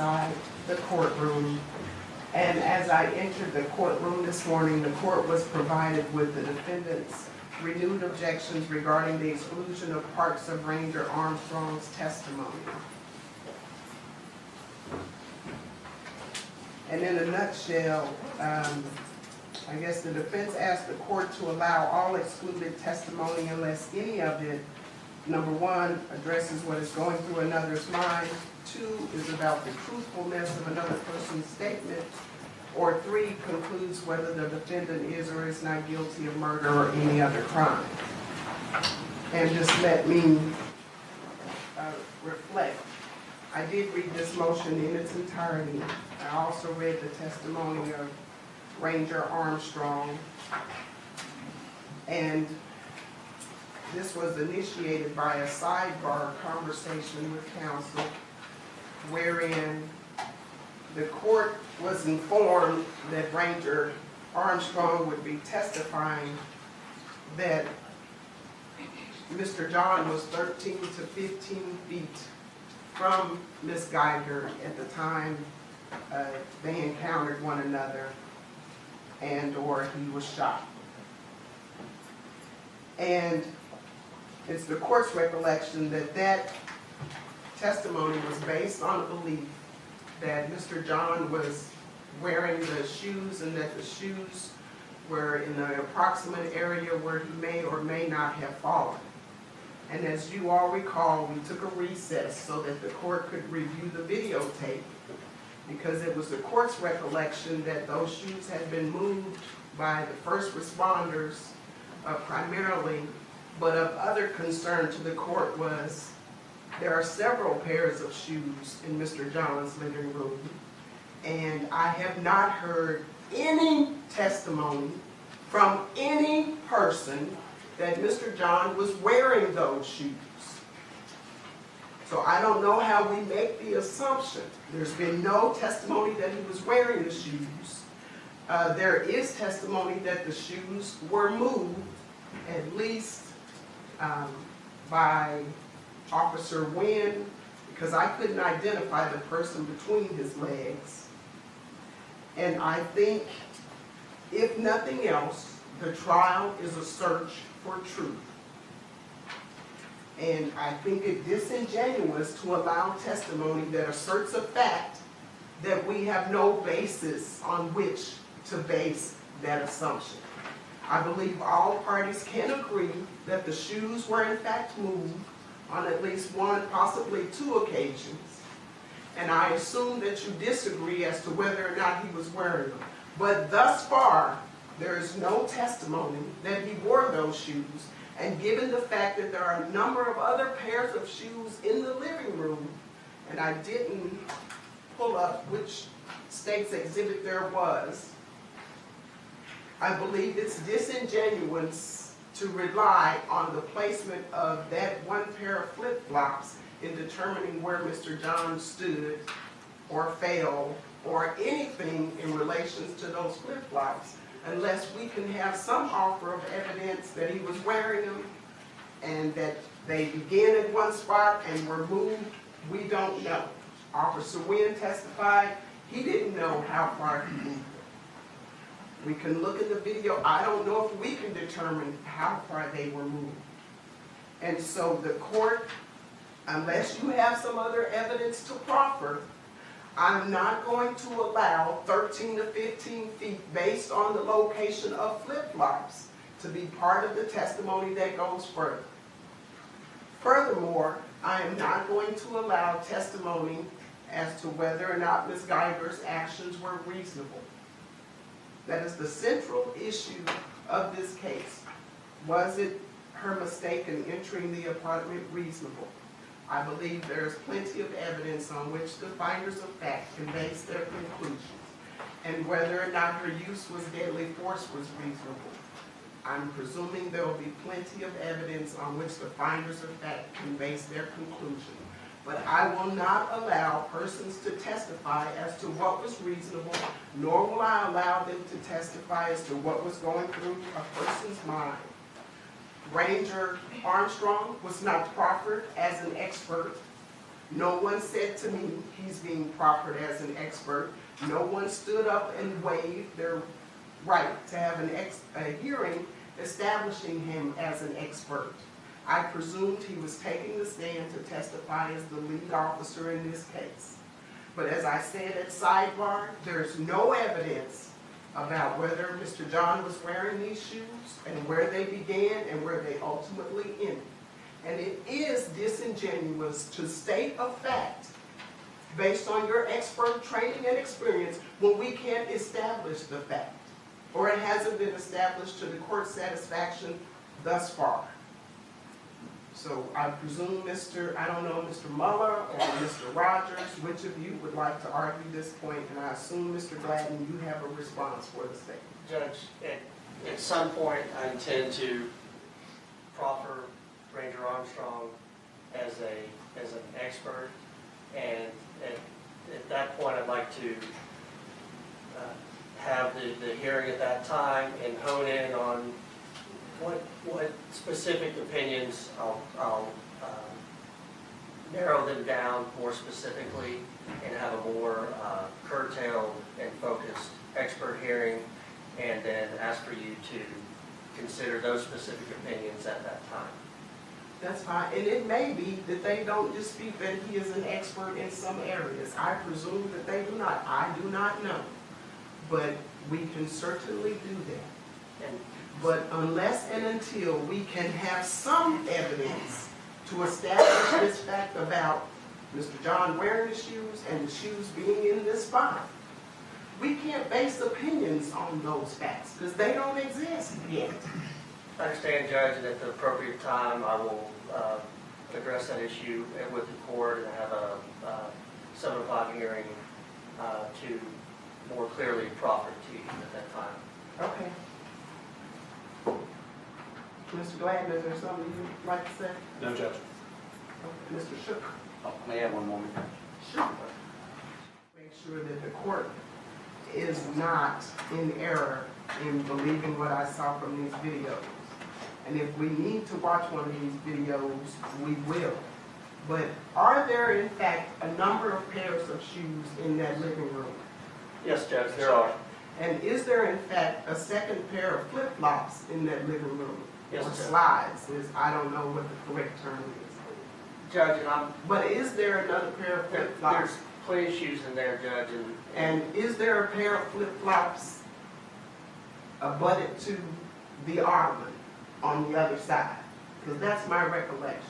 outside the courtroom. And as I entered the courtroom this morning, the court was provided with the defendant's renewed objections regarding the exclusion of parts of Ranger Armstrong's testimony. And in a nutshell, I guess the defense asked the court to allow all excluded testimony unless any of it, number one, addresses what is going through another's mind, two, is about the truthfulness of another person's statement, or three, concludes whether the defendant is or is not guilty of murder or any other crime. And just let me reflect. I did read this motion in its entirety. I also read the testimony of Ranger Armstrong, and this was initiated by a sidebar conversation with counsel wherein the court was informed that Ranger Armstrong would be testifying that Mr. John was 13 to 15 feet from Ms. Guyger at the time they encountered one another and or he was shot. And it's the court's recollection that that testimony was based on a belief that Mr. John was wearing the shoes and that the shoes were in the approximate area where he may or may not have fallen. And as you all recall, we took a recess so that the court could review the videotape, because it was the court's recollection that those shoes had been moved by the first responders primarily, but of other concern to the court was there are several pairs of shoes in Mr. John's living room, and I have not heard any testimony from any person that Mr. John was wearing those shoes. So I don't know how we make the assumption. There's been no testimony that he was wearing the shoes. There is testimony that the shoes were moved, at least by Officer Wynn, because I couldn't identify the person between his legs. And I think, if nothing else, the trial is a search for truth. And I think it disingenuous to allow testimony that asserts a fact that we have no basis on which to base that assumption. I believe all parties can agree that the shoes were in fact moved on at least one, possibly two occasions. And I assume that you disagree as to whether or not he was wearing them. But thus far, there is no testimony that he wore those shoes. And given the fact that there are a number of other pairs of shoes in the living room, and I didn't pull up which state's exhibit there was, I believe it's disingenuous to rely on the placement of that one pair of flip-flops in determining where Mr. John stood or fell or anything in relation to those flip-flops, unless we can have some offer of evidence that he was wearing them and that they began in one spot and were moved. We don't know. Officer Wynn testified he didn't know how far he moved them. We can look at the video. I don't know if we can determine how far they were moved. And so the court, unless you have some other evidence to proffer, I'm not going to allow 13 to 15 feet based on the location of flip-flops to be part of the testimony that goes further. Furthermore, I am not going to allow testimony as to whether or not Ms. Guyger's actions were reasonable. That is the central issue of this case. Was it her mistake in entering the apartment reasonable? I believe there is plenty of evidence on which the finders of fact can base their conclusions, and whether or not her use was deadly force was reasonable. I'm presuming there will be plenty of evidence on which the finders of fact can base their conclusion. But I will not allow persons to testify as to what was reasonable, nor will I allow them to testify as to what was going through a person's mind. Ranger Armstrong was not proffered as an expert. No one said to me he's being proffered as an expert. No one stood up and waived their right to have a hearing establishing him as an expert. I presumed he was taking the stand to testify as the lead officer in this case. But as I said at sidebar, there's no evidence about whether Mr. John was wearing these shoes and where they began and where they ultimately ended. And it is disingenuous to state a fact based on your expert training and experience when we can't establish the fact, or it hasn't been established to the court's satisfaction thus far. So I presume Mr. Muller or Mr. Rogers, which of you would like to argue this point? And I assume, Mr. Gladden, you have a response for the statement. Judge, at some point I intend to proffer Ranger Armstrong as an expert, and at that point I'd like to have the hearing at that time and hone in on what specific opinions. I'll narrow them down more specifically and have a more curtailed and focused expert hearing, and then ask for you to consider those specific opinions at that time. That's fine, and it may be that they don't dispute that he is an expert in some areas. I presume that they do not. I do not know, but we can certainly do that. But unless and until we can have some evidence to establish this fact about Mr. John wearing the shoes and the shoes being in this spot, we can't base opinions on those facts because they don't exist yet. I understand, Judge, and at the appropriate time I will address that issue with the court and have a 7 o'clock hearing to more clearly proffer to you at that time. Okay. Mr. Gladden, is there something you'd like to say? No, Judge. Okay. Mr. Shook? Oh, may I have one moment? Sure. Make sure that the court is not in error in believing what I saw from these videos. And if we need to watch one of these videos, we will. But are there, in fact, a number of pairs of shoes in that living room? Yes, Judge, there are. And is there, in fact, a second pair of flip-flops in that living room? Yes, or Judge. slides? I don't know what the correct term is. Judge, and But is there another pair of flip-flops? there's plenty of shoes in there, Judge, And is there a pair of flip-flops abutted to the ottoman on the other side? Because that's my recollection.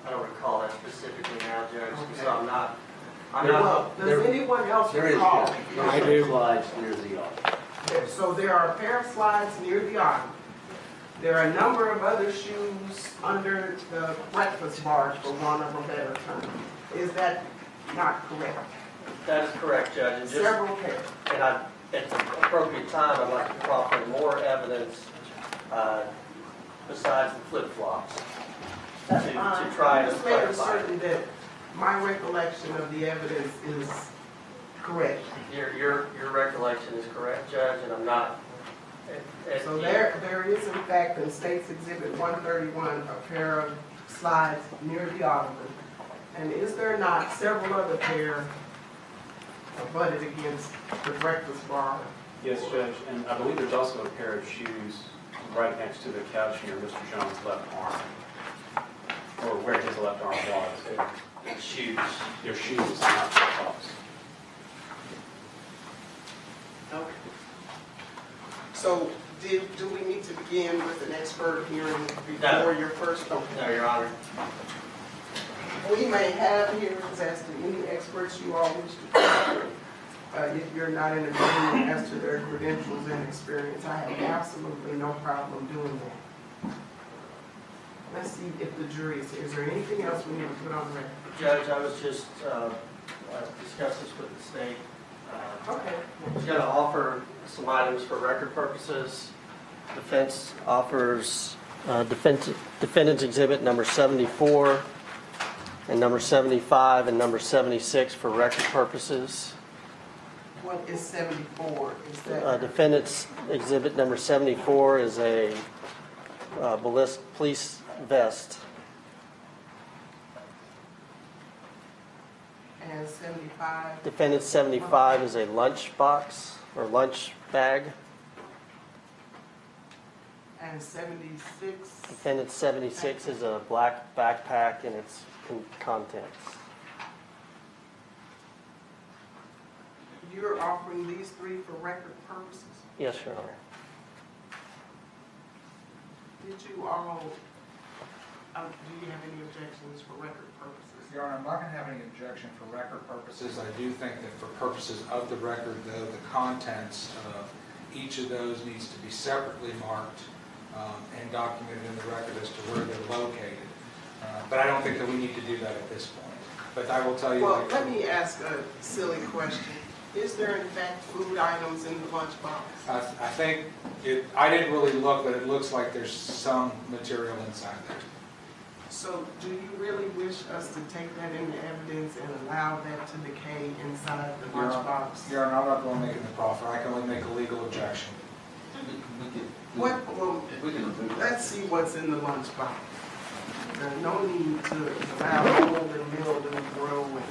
I don't recall that specifically now, Judge, Okay. so I'm not. Well, does anyone else recall? I do. Slides near the office. So there are a pair of slides near the ottoman. There are a number of other shoes under the breakfast bar, for want of a better term. Is that not correct? That is correct, Judge. And Several pairs. And at the appropriate time, I'd like to proffer more evidence besides the flip-flops to try to Just making clarify. certain that my recollection of the evidence is correct. Your recollection is correct, Judge, and I'm not. So there is, in fact, in State's Exhibit 131, a pair of slides near the ottoman. And is there not several other pair abutted against the breakfast bar? Yes, Judge, and I believe there's also a pair of shoes right next to the couch near Mr. John's left arm, or where his left arm was. Shoes. Their shoes, not flip-flops. Okay. So do we need to begin with an expert hearing before your first? Okay. No, Your Honor. We may have hearings as to any experts you all wish to consider. If you're not in agreement as to their credentials and experience, I have absolutely no problem doing that. Let's see if the jury is here. Is there anything else we need to put on the record? Judge, I was just discussing this with the state. Okay. I was going to offer some items for record purposes. Defense offers defendant's exhibit number 74 and number 75 and number 76 for record purposes. What is 74? Is that Defendant's exhibit number 74 is a police vest. And 75, Defendant 75 is a lunch box or lunch bag. and 76, Defendant 76 is a black backpack and its contents. you're offering these three for record purposes? Yes, Your Honor. Did you all, do you have any objections for record purposes? Your Honor, I'm not going to have any objection for record purposes. I do think that for purposes of the record, though, the contents of each of those needs to be separately marked and documented in the record as to where they're located. But I don't think that we need to do that at this point. But I will tell you... Well, let me ask a silly question. Is there in fact food items in the lunchbox? I think, I didn't really look, but it looks like there's some material inside there. So do you really wish us to take that into evidence and allow that to decay inside the lunchbox? Your Honor, I'm not going to make it the proffer. I can only make a legal objection. Well, let's see what's in the lunchbox. There's no need to allow mold and mildew to grow in it.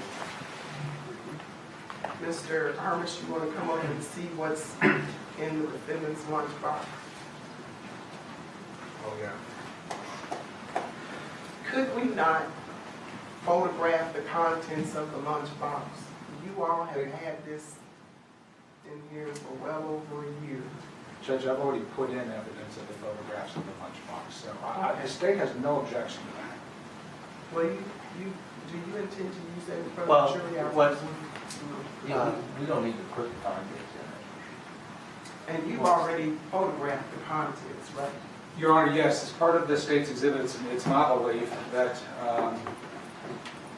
Mr. Harmish, you want to come up and see what's in the defendant's lunchbox? Oh, yeah. Could we not photograph the contents of the lunchbox? You all have had this in here for well over a year. Judge, I've already put in evidence of the photographs of the lunchbox, so the state has no objection to that. Well, do you intend to use that in front Well, of the jury? We don't need to put the contents in And you've already photographed the contents, right? Your Honor, yes, as part of the state's exhibit, it's my belief that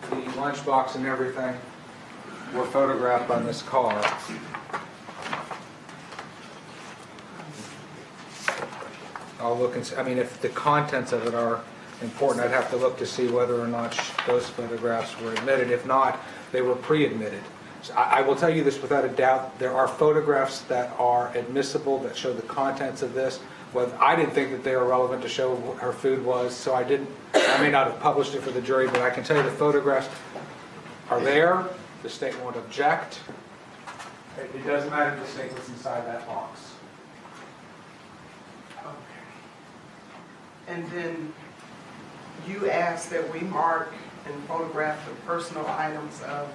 the lunchbox and everything were photographed on this car. I'll look and see, I mean, if the contents of it are important, I'd have to look to see whether or not those photographs were admitted. If not, they were pre-admitted. So I will tell you this without a doubt, there are photographs that are admissible that show the contents of this. Well, I didn't think that they were relevant to show what her food was, so I may not have published it for the jury, but I can tell you the photographs are there. The state won't object. It doesn't matter if the state was inside that box. Okay. And then you asked that we mark and photograph the personal items of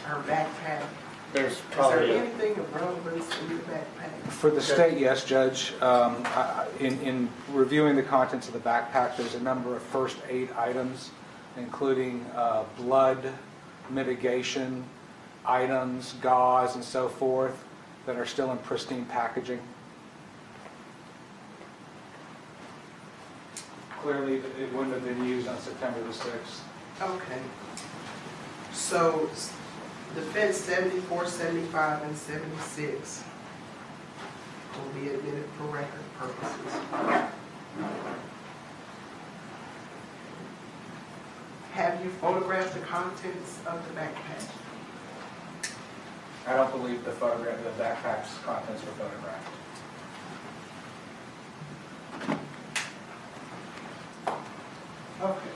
our backpack. There's Is there probably anything of relevance in your backpack? For the state, yes, Judge. In reviewing the contents of the backpack, there's a number of first aid items, including blood mitigation items, gauze, and so forth, that are still in pristine packaging. Clearly, it wouldn't have been used on September the 6th. Okay. So defense 74, 75, and 76 will be admitted for record purposes. Have you photographed the contents of the backpack? I don't believe the backpack's contents were photographed. Okay.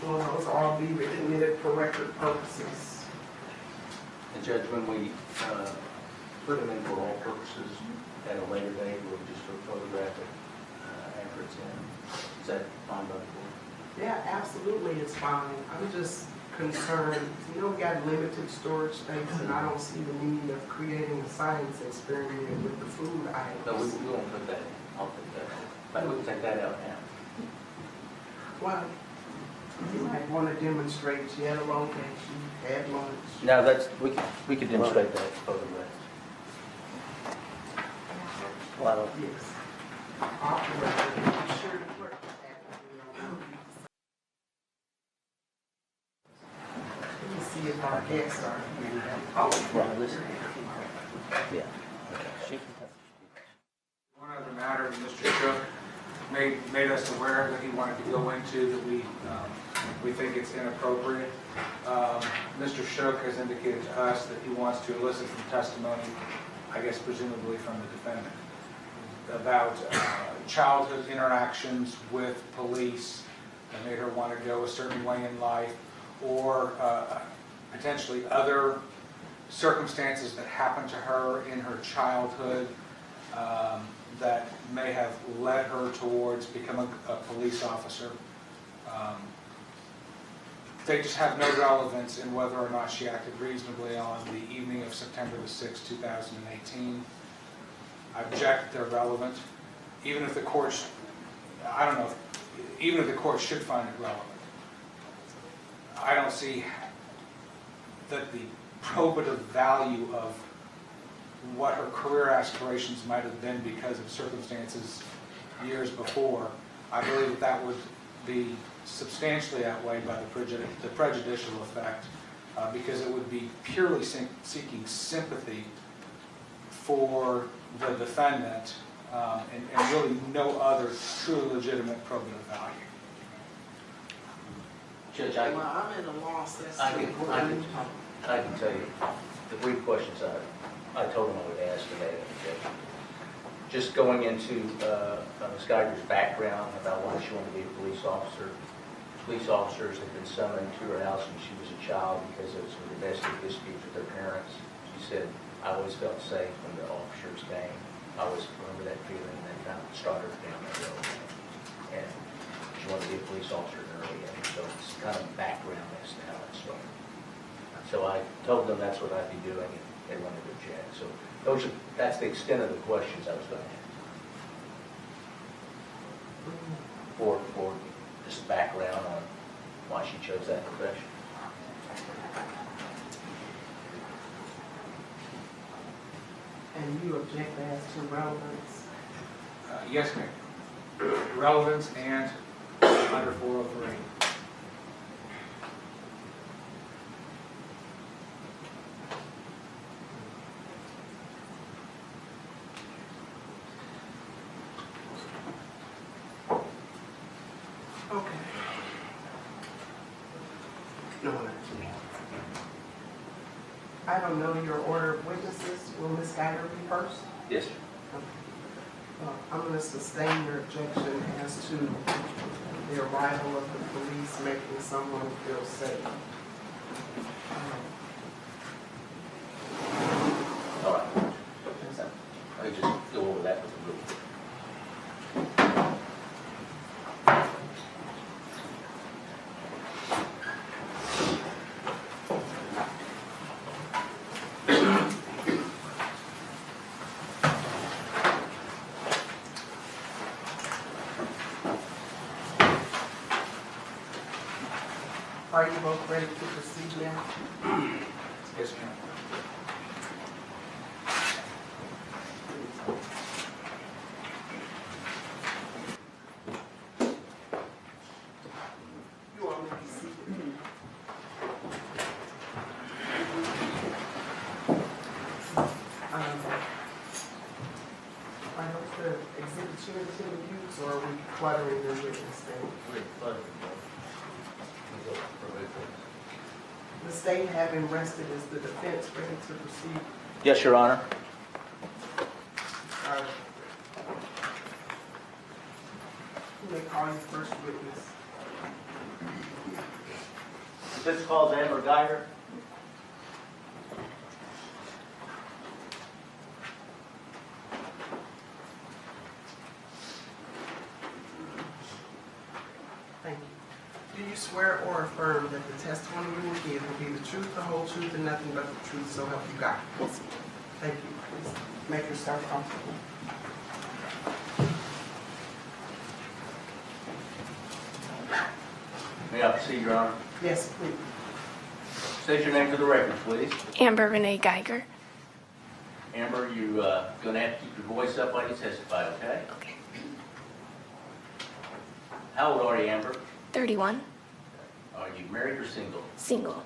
Well, those will all be admitted for record purposes. And Judge, when we put them in for all purposes at a later date, we'll just photograph it after it's in. Is that fine by the board? Yeah, absolutely, it's fine. I'm just concerned, we got limited storage space, and I don't see the need of creating a science experiment with the food No, we items. won't put that in. I'll put that in. But we can take that out now. Well, you might want to demonstrate you had a location, had lunch. Now, we could demonstrate that photograph. well, I don't- Yes. Off the record, I'm sure the clerk will have to. Let me see if our guests are here. Oh, Well, listen. Yeah. She can touch. One other matter that Mr. Shook made us aware that he wanted to go into that we think it's inappropriate. Mr. Shook has indicated to us that he wants to elicit some testimony, I guess presumably from the defendant, about childhood interactions with police that made her want to go a certain way in life, or potentially other circumstances that happened to her in her childhood that may have led her towards becoming a police officer. They just have no relevance in whether or not she acted reasonably on the evening of September the 6th, 2018. I object they're relevant. Even if the court, I don't know, even if the court should find it relevant, I don't see that the probative value of what her career aspirations might have been because of circumstances years before, I believe that that would be substantially outweighed by the prejudicial effect because it would be purely seeking sympathy for the defendant and really no other truly legitimate probative value. Judge, Well, I'm at a loss as to I can tell you the brief questions I told him I would ask today. Just going into Ms. Guyger's background about why she wanted to be a police officer. Police officers had been summoned to her house when she was a child because of some domestic disputes with her parents. She said, I always felt safe when the officers came. I always remember that feeling, and that kind of started her down that road. And she wanted to be a police officer in early age, so it's kind of background as to how it started. So I told them that's what I'd be doing, and they wanted to object. So that's the extent of the questions I was going to ask. For just background on why she chose that profession. And you object as to relevance? Yes, ma'am. Relevance and under 403. Okay. No, I don't know your order of witnesses. Will Ms. Guyger be first? Yes, sir. Okay. I'm going to sustain your objection as to the arrival of the police making someone feel safe. All right. Let me just go over that with the group. Are you both ready to proceed now? Yes, ma'am. You all may be seated. I hope the exhibits you intend to use, or are we cluttering your witness stand? The state having rested, is the defense ready to proceed? Yes, Your Honor. Who may call you first witness? This calls Amber Guyger. Thank you. Do you swear or affirm that the testimony you will give will be the truth, the whole truth, and nothing but the truth, so help you God? Yes. Thank you. Please make yourself comfortable. May I proceed, Your Honor? Yes, please. State your name for the record, please. Amber Renee Guyger. Amber, you're going to have to keep your voice up while you testify, okay? Okay. How old are you, Amber? 31. Are you married or single? Single.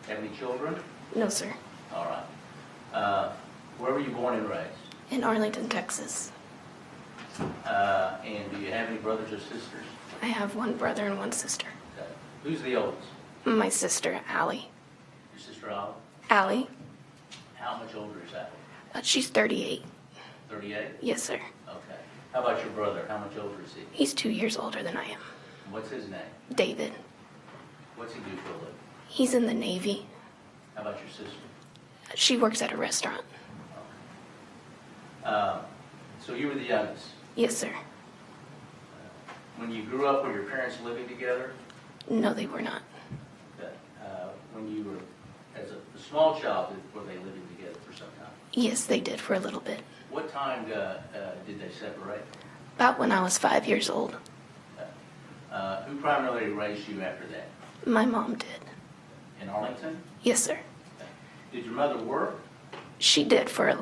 Have any children? No, sir. All right. Where were you born and raised? In Arlington, Texas. And do you have any brothers or sisters? I have one brother and one sister. Okay. Who's the oldest? My sister, Allie. Your sister Olive? Allie? How much older is that? She's 38. 38? Yes, sir. Okay. How about your brother? How much older is he? He's 2 years older than I am. What's his name? David. What's he do for a living? He's in the Navy. How about your sister? She works at a restaurant. So you were the youngest. Yes, sir. When you grew up, were your parents living together? No, they were not. When you were, as a small child, were they living together for some time? Yes, they did for a little bit. What time did they separate? About when I was 5 years old. Who primarily raised you after that? My mom did. In Arlington? Yes, sir. Did your mother work? She did for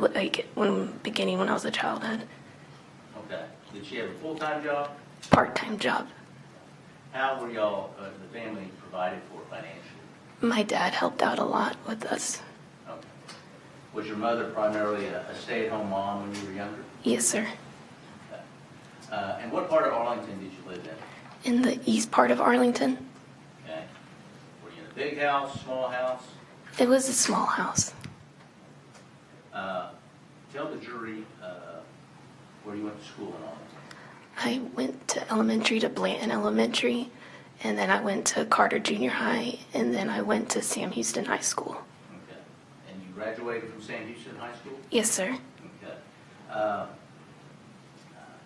beginning when I was a childhood. Okay. Did she have a full-time job? Part-time job. How were y'all, the family, provided for financially? My dad helped out a lot with us. Okay. Was your mother primarily a stay-at-home mom when you were younger? Yes, sir. Okay. And what part of Arlington did you live in? In the east part of Arlington. Okay. Were you in a big house, small house? It was a small house. Tell the jury where you went to school in Arlington. I went to elementary to Blanton Elementary, and then I went to Carter Junior High, and then I went to Sam Houston High School. Okay. And you graduated from Sam Houston High School? Yes, sir. Okay.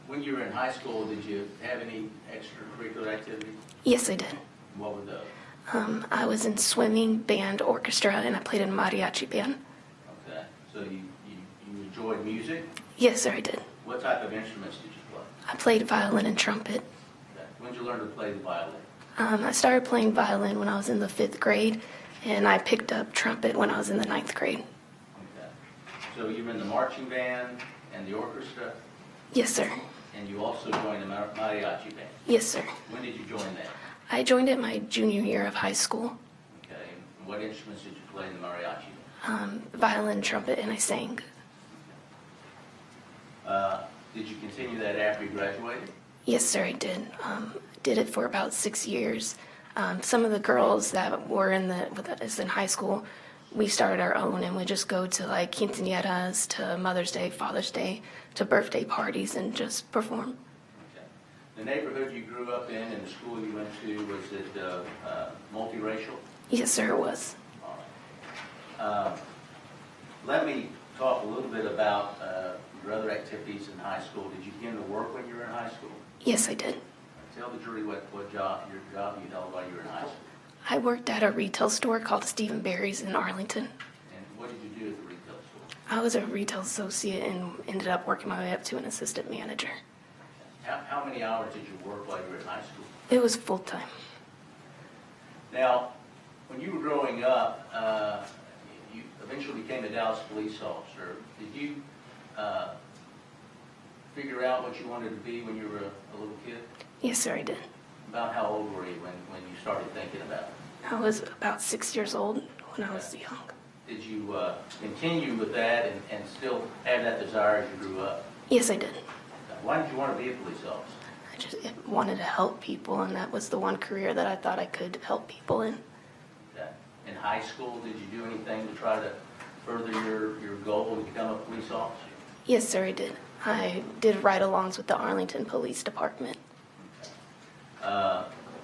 When you were in high school, did you have any extracurricular activities? Yes, I did. What were those? I was in swimming, band, orchestra, and I played in a mariachi band. Okay. So you enjoyed music? Yes, sir, I did. What type of instruments did you play? I played violin and trumpet. Okay. When did you learn to play the violin? I started playing violin when I was in the 5th grade, and I picked up trumpet when I was in the 9th grade. Okay. So you were in the marching band and the orchestra, Yes, sir. and you also joined the mariachi band. Yes, sir. When did you join that? I joined it my junior year of high school. Okay. And what instruments did you play in the mariachi band? Violin, trumpet, and I sang. Did you continue that after you graduated? Yes, sir, I did. Did it for about 6 years. Some of the girls that were with us in high school, we started our own, and we just go to like quinceañeras, to Mother's Day, Father's Day, to birthday parties, and just perform. Okay. The neighborhood you grew up in and the school you went to, was it multiracial? Yes, sir, it was. All right. Let me talk a little bit about your other activities in high school. Did you begin to work when you were in high school? Yes, I did. Tell the jury what job you held while you were in high school. I worked at a retail store called Steve & Barry's in Arlington. And what did you do at the retail store? I was a retail associate and ended up working my way up to an assistant manager. How many hours did you work while you were in high school? It was full-time. Now, when you were growing up, you eventually became a Dallas police officer. Did you figure out what you wanted to be when you were a little kid? Yes, sir, I did. About how old were you when you started thinking about it? I was about 6 years old when I was young. Did you continue with that and still have that desire as you grew up? Yes, I did. Why did you want to be a police officer? I just wanted to help people, and that was the one career that I thought I could help people in. Okay. In high school, did you do anything to try to further your goal to become a police officer? Yes, sir, I did. I did ride-alongs with the Arlington Police Department.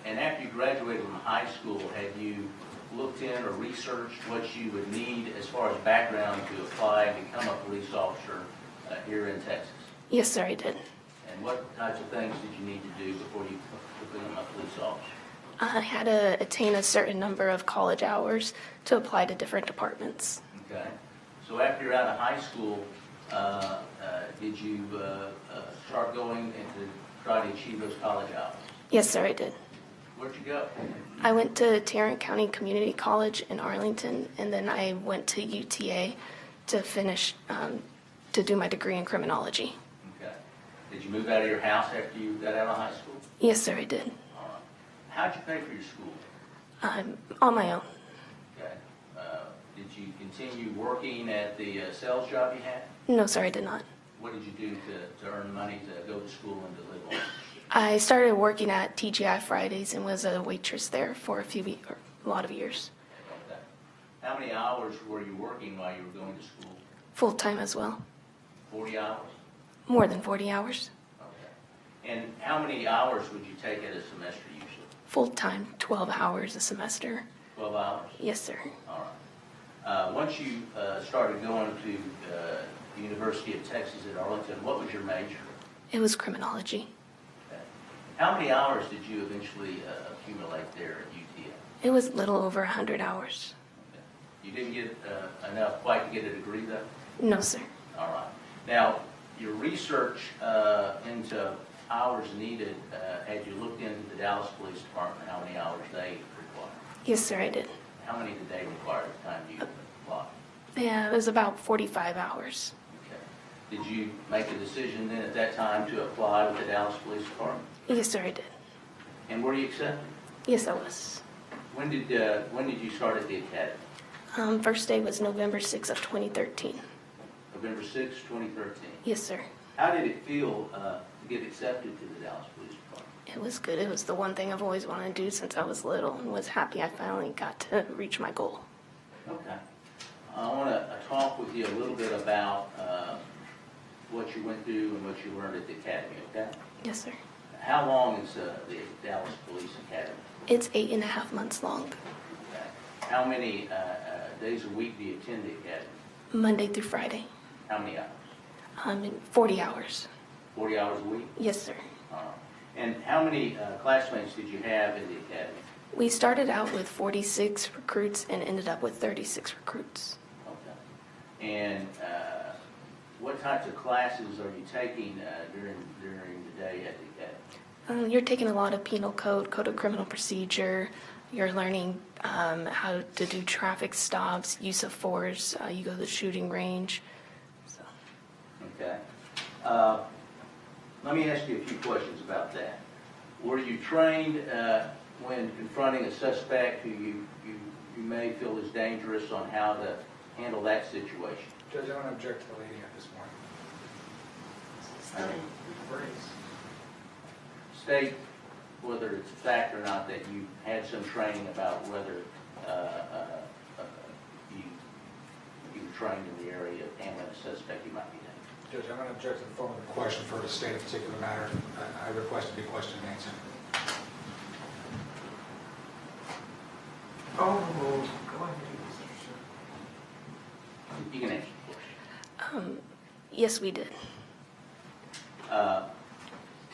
And after you graduated from high school, have you looked in or researched what you would need as far as background to apply and become a police officer here in Texas? Yes, sir, I did. And what types of things did you need to do before you became a police officer? I had to attain a certain number of college hours to apply to different departments. Okay. So after you're out of high school, did you start going into try to achieve those college hours? Yes, sir, I did. Where'd you go? I went to Tarrant County Community College in Arlington, and then I went to UTA to finish, to do my degree in criminology. Okay. Did you move out of your house after you got out of high school? Yes, sir, I did. All right. How'd you pay for your school? On my own. Okay. Did you continue working at the sales job you had? No, sir, I did not. What did you do to earn money to go to school and to live on? I started working at TGI Fridays and was a waitress there for a lot of years. Okay. How many hours were you working while you were going to school? Full-time as well. 40 hours? More than 40 hours. Okay. And how many hours would you take at a semester usually? Full-time, 12 hours a semester. 12 hours? Yes, sir. All right. Once you started going to the University of Texas at Arlington, what was your major? It was criminology. Okay. How many hours did you eventually accumulate there at UTM? It was a little over 100 hours. Okay. You didn't get enough quite to get a degree, though? No, sir. All right. Now, your research into hours needed, had you looked into the Dallas Police Department, how many hours they require? Yes, sir, I did. How many did they require at the time you applied? Yeah, it was about 45 hours. Okay. Did you make a decision then at that time to apply with the Dallas Police Department? Yes, sir, I did. And were you accepted? Yes, I was. When did you start at the academy? First day was November 6th of 2013. November 6, 2013. Yes, sir. How did it feel to get accepted to the Dallas Police Department? It was good. It was the one thing I've always wanted to do since I was little, and was happy I finally got to reach my goal. Okay. I want to talk with you a little bit about what you went through and what you learned at the academy, okay? Yes, sir. How long is the Dallas Police Academy? It's 8.5 months long, Okay. How many days a week do you attend the academy? Monday through Friday. How many hours? 40 hours. 40 hours a week? Yes, sir. And how many classmates did you have in the academy? We started out with 46 recruits and ended up with 36 recruits. Okay. And what types of classes are you taking during the day at the academy? You're taking a lot of penal code, code of criminal procedure. You're learning how to do traffic stops, use of force. You go to the shooting range. So. Okay. Let me ask you a few questions about that. Were you trained when confronting a suspect who you may feel is dangerous on how to handle that situation? Judge, I want to object to the lady at this point. State whether it's a fact or not that you had some training about whether you were trained in the area of handling a suspect you might be dangerous. Judge, I'm going to object to the form of the question for her to state a particular matter. I request to be questioned and answered. Oh, go ahead, Mr. Chair. You can answer the question. Yes, we did.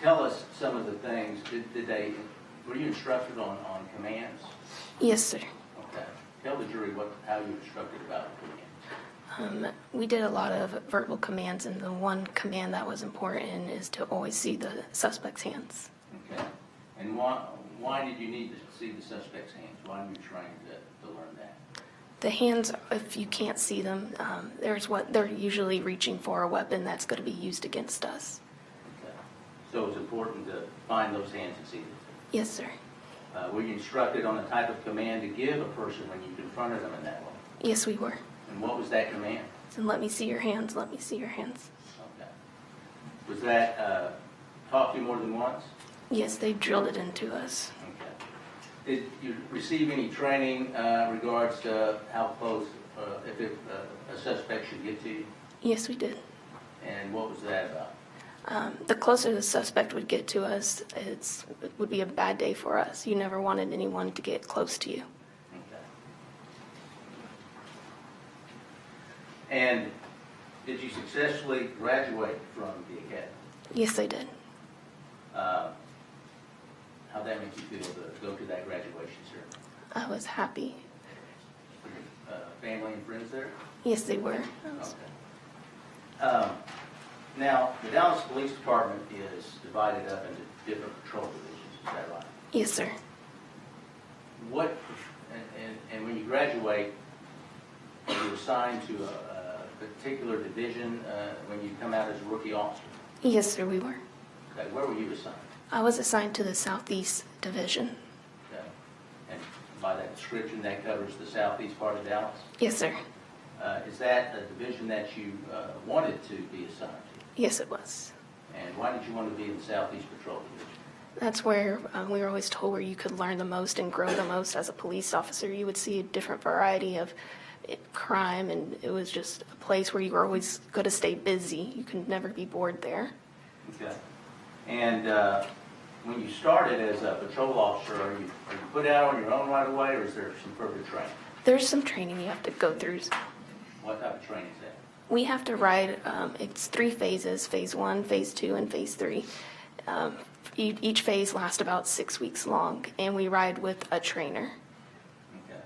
Tell us some of the things. Were you instructed on commands? Yes, sir. Okay. Tell the jury how you were instructed about commands. We did a lot of verbal commands, and the one command that was important is to always see the suspect's hands. Okay. And why did you need to see the suspect's hands? Why were you trained to learn that? The hands, if you can't see them, they're usually reaching for a weapon that's going to be used against us. Okay. So it's important to find those hands and see them. Yes, sir. Were you instructed on the type of command to give a person when you confronted them in that way? Yes, we were. And what was that command? And let me see your hands, let me see your hands. Okay. Was that taught to you more than once? Yes, they drilled it into us. Okay. Did you receive any training regards to how close, if a suspect should get to you? Yes, we did. And what was that about? The closer the suspect would get to us, it would be a bad day for us. You never wanted anyone to get close to you. Okay. And did you successfully graduate from the academy? Yes, I did. How'd that make you feel to go to that graduation ceremony? I was happy. Were your family and friends there? Yes, they were. Okay. Now, the Dallas Police Department is divided up into different patrol divisions, is that right? Yes, sir. And when you graduate, are you assigned to a particular division when you come out as a rookie officer? Yes, sir, we were. Okay, where were you assigned? I was assigned to the Southeast Division. Okay. And by that description, that covers the southeast part of Dallas? Yes, sir. Is that a division that you wanted to be assigned to? Yes, it was. And why did you want to be in the Southeast Patrol Division? That's where we were always told where you could learn the most and grow the most as a police officer. You would see a different variety of crime, and it was just a place where you were always going to stay busy. You could never be bored there. Okay. And When you started as a patrol officer, are you put out on your own right away, or is there some further training? There's some training you have to go through. What type of training is that? We have to ride, it's 3 phases, phase 1, phase 2, and phase 3. Each phase lasts about 6 weeks long, and we ride with a trainer. Okay.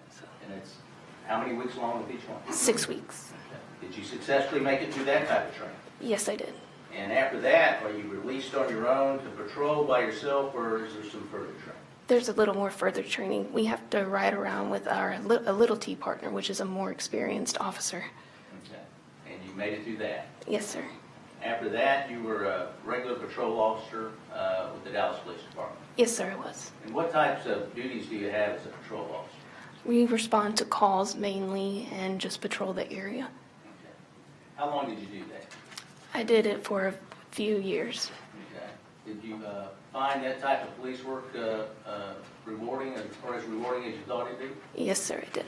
And it's how many weeks long with each one? 6 weeks. Okay. Did you successfully make it through that type of training? Yes, I did. And after that, are you released on your own to patrol by yourself, or is there some further training? There's a little more further training. We have to ride around with a little T partner, which is a more experienced officer. Okay. And you made it through that. Yes, sir. After that, you were a regular patrol officer with the Dallas Police Department. Yes, sir, I was. And what types of duties do you have as a patrol officer? We respond to calls mainly and just patrol the area. Okay. How long did you do that? I did it for a few years. Okay. Did you find that type of police work rewarding, or as rewarding as you thought it'd be? Yes, sir, I did.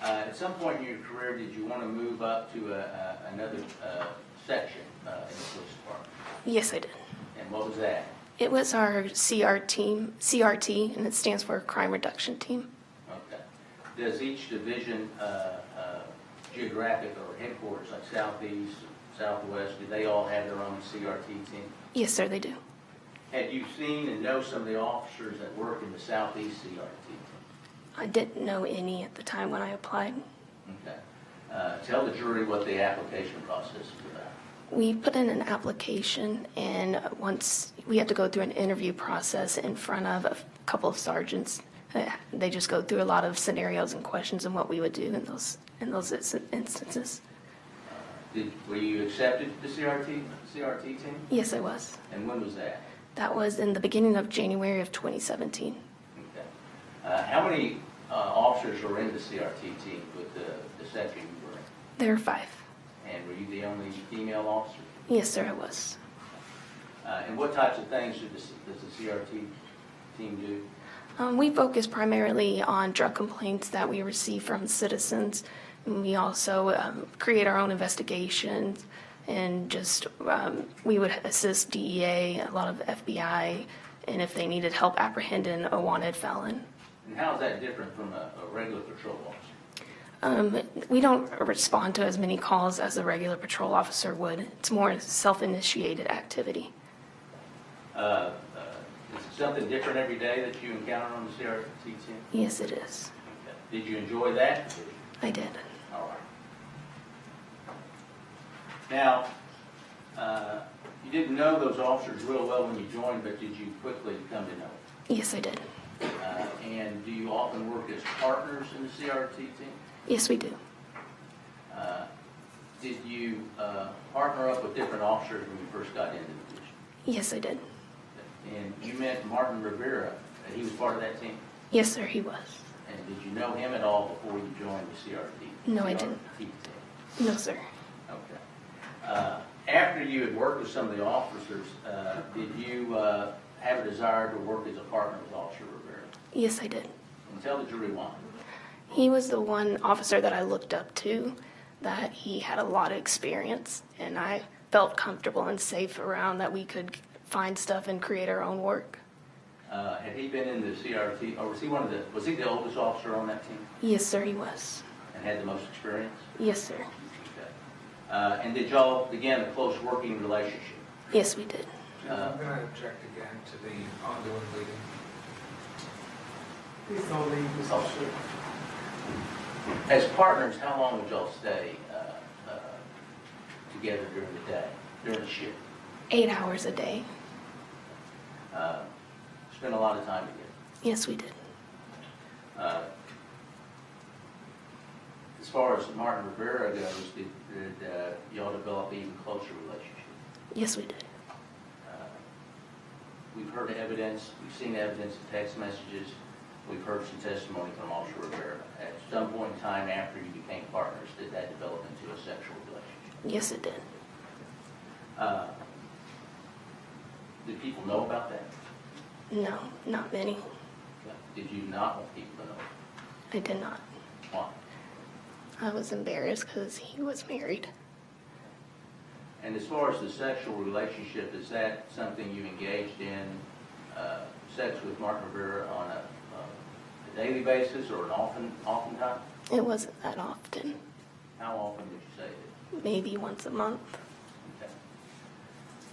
At some point in your career, did you want to move up to another section in the police department? Yes, I did. And what was that? It was our CRT, and it stands for Crime Reduction Team. Okay. Does each division, geographic or headquarters, like Southeast, Southwest, do they all have their own CRT team? Yes, sir, they do. Had you seen and know some of the officers that work in the Southeast CRT team? I didn't know any at the time when I applied. Okay. Tell the jury what the application process is about. We put in an application, and once we had to go through an interview process in front of a couple of sergeants. They just go through a lot of scenarios and questions and what we would do in those instances. Were you accepted to the CRT team? Yes, I was. And when was that? That was in the beginning of January of 2017. Okay. How many officers were in the CRT team with the section you were in? There were 5. And were you the only female officer? Yes, sir, I was. And what types of things does the CRT team do? We focus primarily on drug complaints that we receive from citizens. And we also create our own investigations, and just we would assist DEA, a lot of FBI, and if they needed help apprehending a wanted felon. And how is that different from a regular patrol officer? We don't respond to as many calls as a regular patrol officer would. It's more self-initiated activity. Is it something different every day that you encounter on the CRT team? Yes, it is. Okay. Did you enjoy that? I did. All right. Now, you didn't know those officers real well when you joined, but did you quickly come to know them? Yes, I did. And do you often work as partners in the CRT team? Yes, we do. Did you partner up with different officers when you first got into the division? Yes, I did. And you met Martin Rivera, and he was part of that team? Yes, sir, he was. And did you know him at all before you joined the CRT? No, I didn't. Team? No, sir. Okay. After you had worked with some of the officers, did you have a desire to work as a partner with Officer Rivera? Yes, I did. And tell the jury why. He was the one officer that I looked up to, that he had a lot of experience, and I felt comfortable and safe around that we could find stuff and create our own work. Had he been in the CRT, or was he the oldest officer on that team Yes, sir, he was. and had the most experience? Yes, sir. Okay. And did y'all begin a close working relationship? Yes, we did. I'm going to object again to the ongoing meeting. Please don't leave, Mr. Chair. As partners, how long would y'all stay together during the day, during the shift? 8 hours a day. Spend a lot of time together. Yes, we did. As far as Martin Rivera goes, did y'all develop an even closer relationship? Yes, we did. We've heard evidence, we've seen evidence of text messages, we've heard some testimony from Officer Rivera. At some point in time after you became partners, did that develop into a sexual relationship? Yes, it did. Did people know about that? No, not many. Did you not want people to know? I did not. Why? I was embarrassed because he was married. And as far as the sexual relationship, is that something you engaged in, sex with Mark Rivera on a daily basis or an oftentimes? It wasn't that often, How often would you say it? maybe once a month. Okay.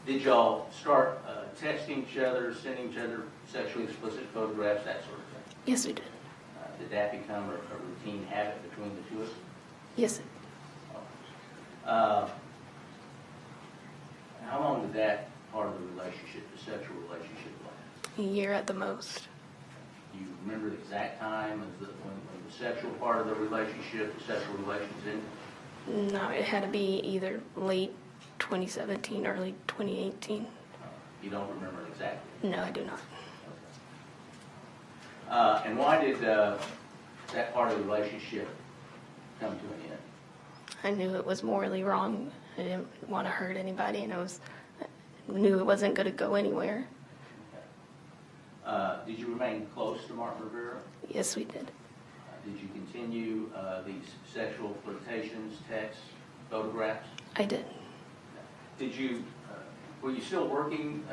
Did y'all start texting each other, sending each other sexually explicit photographs, that sort of thing? Yes, we did. Did that become a routine habit between the two of you? Yes, How long did that part of the relationship, the sexual relationship, last? a year at the most. Do you remember the exact time of when the sexual part of the relationship, the sexual relations ended? No, it had to be either late 2017, early 2018. You don't remember exactly? No, I do not. And why did that part of the relationship come to an end? I knew it was morally wrong. I didn't want to hurt anybody, and I knew it wasn't going to go anywhere. Did you remain close to Martin Rivera? Yes, we did. Did you continue these sexual flirtations, texts, photographs? I did. Did you, were you still working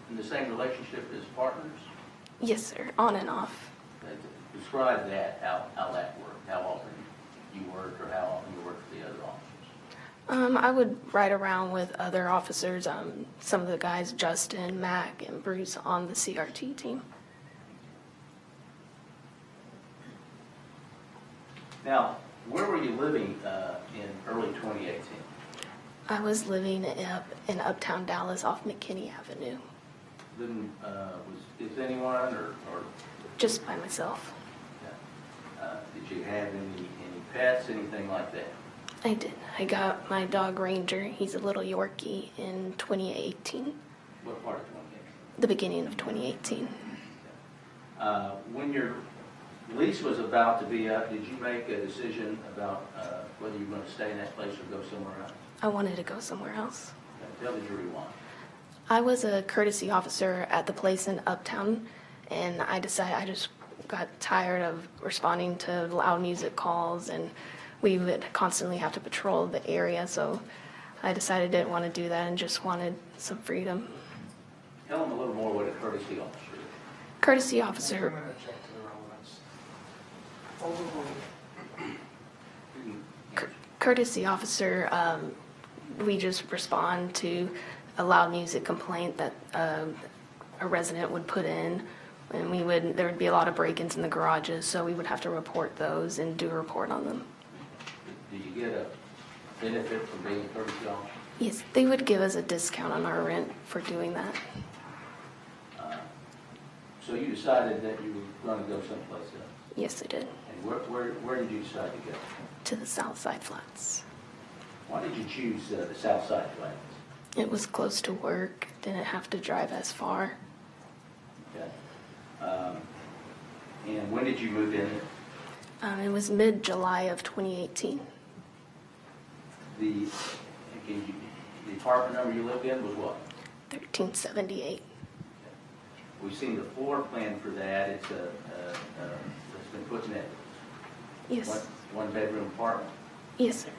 in the same relationship as partners? Yes, sir. On and off. Describe that, how that worked, how often you worked or how often you worked for the other officers. I would ride around with other officers, some of the guys, Justin, Mac, and Bruce, on the CRT team. Now, where were you living in early 2018? I was living in Uptown Dallas off McKinney Avenue, Living, is anyone or just by myself. did you have any pets, anything like that? I did. I got my dog Ranger. He's a little Yorkie in 2018, What part of 2018? the beginning of 2018. When your lease was about to be up, did you make a decision about whether you were going to stay in that place or go somewhere else? I wanted to go somewhere else. Tell the jury why. I was a courtesy officer at the place in Uptown, and I just got tired of responding to loud music calls, and we would constantly have to patrol the area, so I decided I didn't want to do that and just wanted some freedom. Tell them a little more what a courtesy officer is. Courtesy officer, I'm going to check to the relevance. You can answer. courtesy officer, we just respond to a loud music complaint that a resident would put in, and there would be a lot of break-ins in the garages, so we would have to report those and do a report on them. Did you get a benefit from being a courtesy officer? Yes, they would give us a discount on our rent for doing that. So you decided that you were going to go someplace else. Yes, they did. And where did you decide to go? To the South Side Flats. Why did you choose the South Side Flats? It was close to work, didn't have to drive as far. Okay. And when did you move in there? It was mid-July of 2018. The apartment number you lived in was what? 1378. We've seen the floor plan for that. It's been put in that Yes. one bedroom apartment. Yes, sir.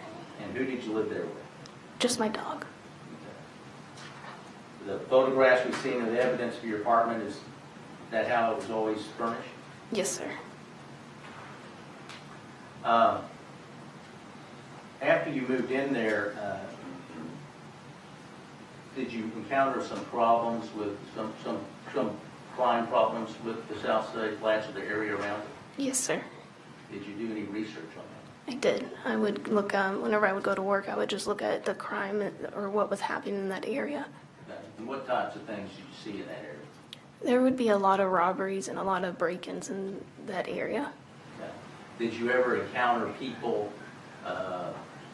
And who did you live there with? Just my dog. The photographs we've seen of the evidence of your apartment, is that how it was always furnished? Yes, sir. After you moved in there, did you encounter some problems with some crime problems with the South Side Flats or the area around it? Yes, sir. Did you do any research on that? I did. I would look, whenever I would go to work, I would just look at the crime or what was happening in that area. And what types of things did you see in that area? There would be a lot of robberies and a lot of break-ins in that area. Okay. Did you ever encounter people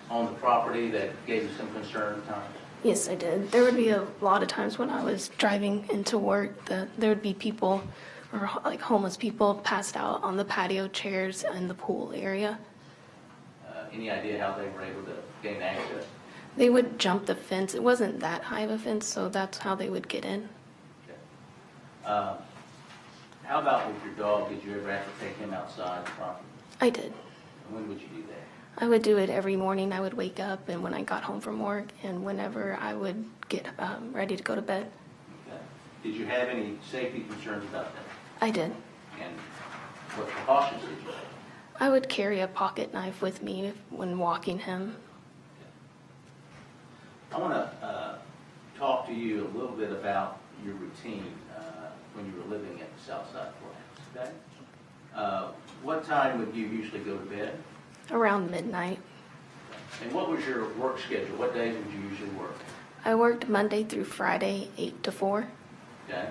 on the property that gave you some concern at times? Yes, I did. There would be a lot of times when I was driving into work that there would be people, or like homeless people, passed out on the patio chairs in the pool area. Any idea how they were able to gain access? They would jump the fence. It wasn't that high of a fence, so that's how they would get in. Okay. How about with your dog? Did you ever have to take him outside the property? I did. And when would you do that? I would do it every morning. I would wake up and when I got home from work and whenever I would get ready to go to bed. Okay. Did you have any safety concerns about that? I did. And what precautions did you take? I would carry a pocket knife with me when walking him. I want to talk to you a little bit about your routine when you were living at the Southside Flats, okay? What time would you usually go to bed? Around midnight. And what was your work schedule? What days would you usually work? I worked Monday through Friday, 8 to 4. Okay.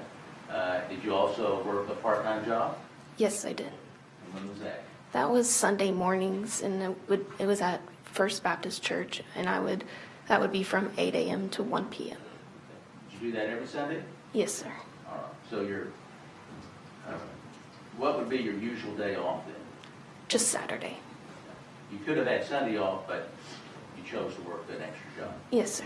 Did you also work a part-time job? Yes, I did. And when was that? That was Sunday mornings, and it was at First Baptist Church, and that would be from 8 a.m. to 1 p.m. Did you do that every Sunday? Yes, sir. All right. So what would be your usual day off then? Just Saturday. You could have had Sunday off, but you chose to work an extra job. Yes, sir.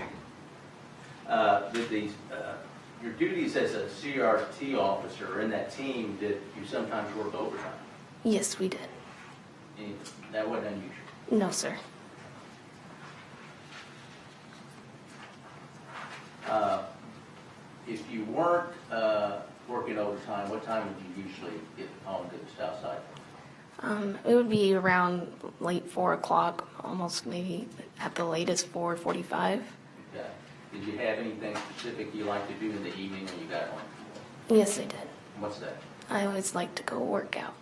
Your duties as a CRT officer in that team, did you sometimes work overtime? Yes, we did. That wasn't unusual. No, sir. If you weren't working overtime, what time would you usually get home to the South Side? It would be around late 4 o'clock, almost maybe at the latest 4:45. Okay. Did you have anything specific you like to do in the evening when you got home? Yes, I did. What's that? I always like to go work out.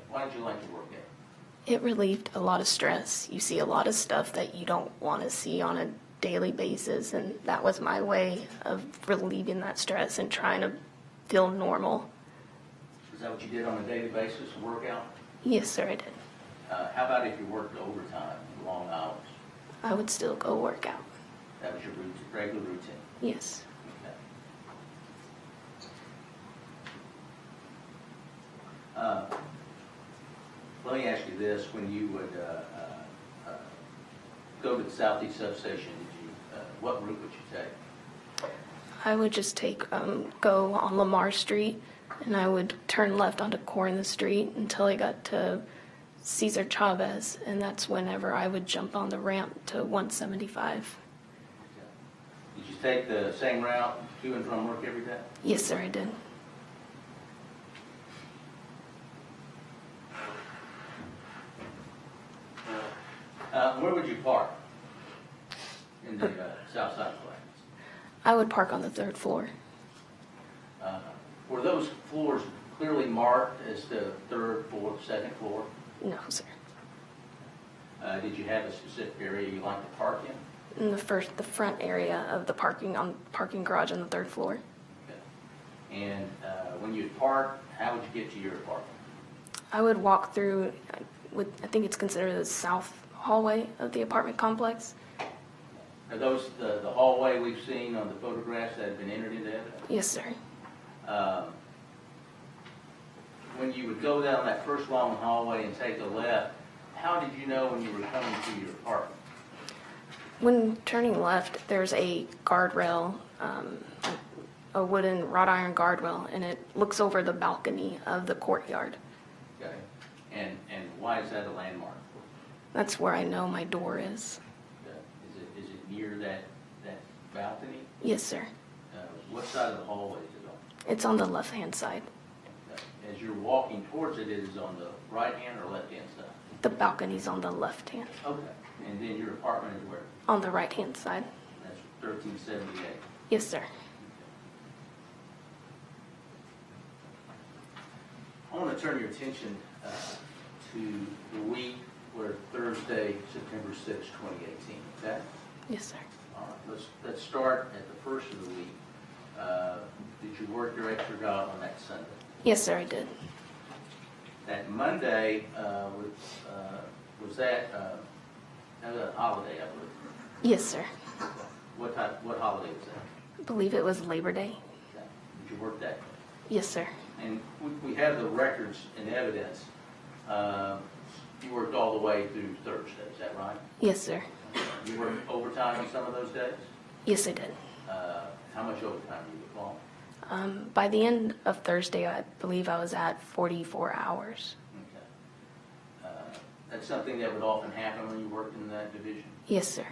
Why did you like to work out? It relieved a lot of stress. You see a lot of stuff that you don't want to see on a daily basis, and that was my way of relieving that stress and trying to feel normal. Is that what you did on a daily basis, work out? Yes, sir, I did. How about if you worked overtime, long hours? I would still go work out. That was your regular routine? Yes. Okay. Let me ask you this: when you would go to the Southeast substation, what route would you take? I would just go on Lamar Street, and I would turn left onto Corinth Street until I got to Cesar Chavez, and that's whenever I would jump on the ramp to 175. Did you take the same route to and from work every day? Yes, sir, I did. Where would you park in the South Side Flats? I would park on the 3rd floor. Were those floors clearly marked as the 3rd, 4th, 2nd floor? No, sir. Did you have a specific area you liked to park in? In the front area of the parking garage on the 3rd floor. Okay. And when you'd park, how would you get to your apartment? I would walk through, I think it's considered the south hallway of the apartment complex. Are those the hallway we've seen on the photographs that have been entered into evidence? Yes, sir. When you would go down that first long hallway and take a left, how did you know when you were coming to your apartment? When turning left, there's a guardrail, a wooden wrought iron guardrail, and it looks over the balcony of the courtyard. Okay. And why is that a landmark? That's where I know my door is. Okay. Is it near that balcony? Yes, sir. What side of the hallway is it on? It's on the left-hand side. Okay. As you're walking towards it, it is on the right-hand or left-hand side? The balcony's on the left-hand. Okay. And then your apartment is where? On the right-hand side. That's 1378. Yes, sir. I want to turn your attention to the week where Thursday, September 6, 2018. Okay? Yes, sir. All right. Let's start at the first of the week. Did you work your extra job on that Sunday? Yes, sir, I did. That Monday was that a holiday, I believe. Yes, sir. What holiday was that? I believe it was Labor Day. Okay. Did you work that? Yes, sir. And we have the records and evidence. You worked all the way through Thursday, is that right? Yes, sir. You worked overtime on some of those days? Yes, I did. How much overtime did you recall? By the end of Thursday, I believe I was at 44 hours. Okay. That's something that would often happen when you worked in that division? Yes, sir.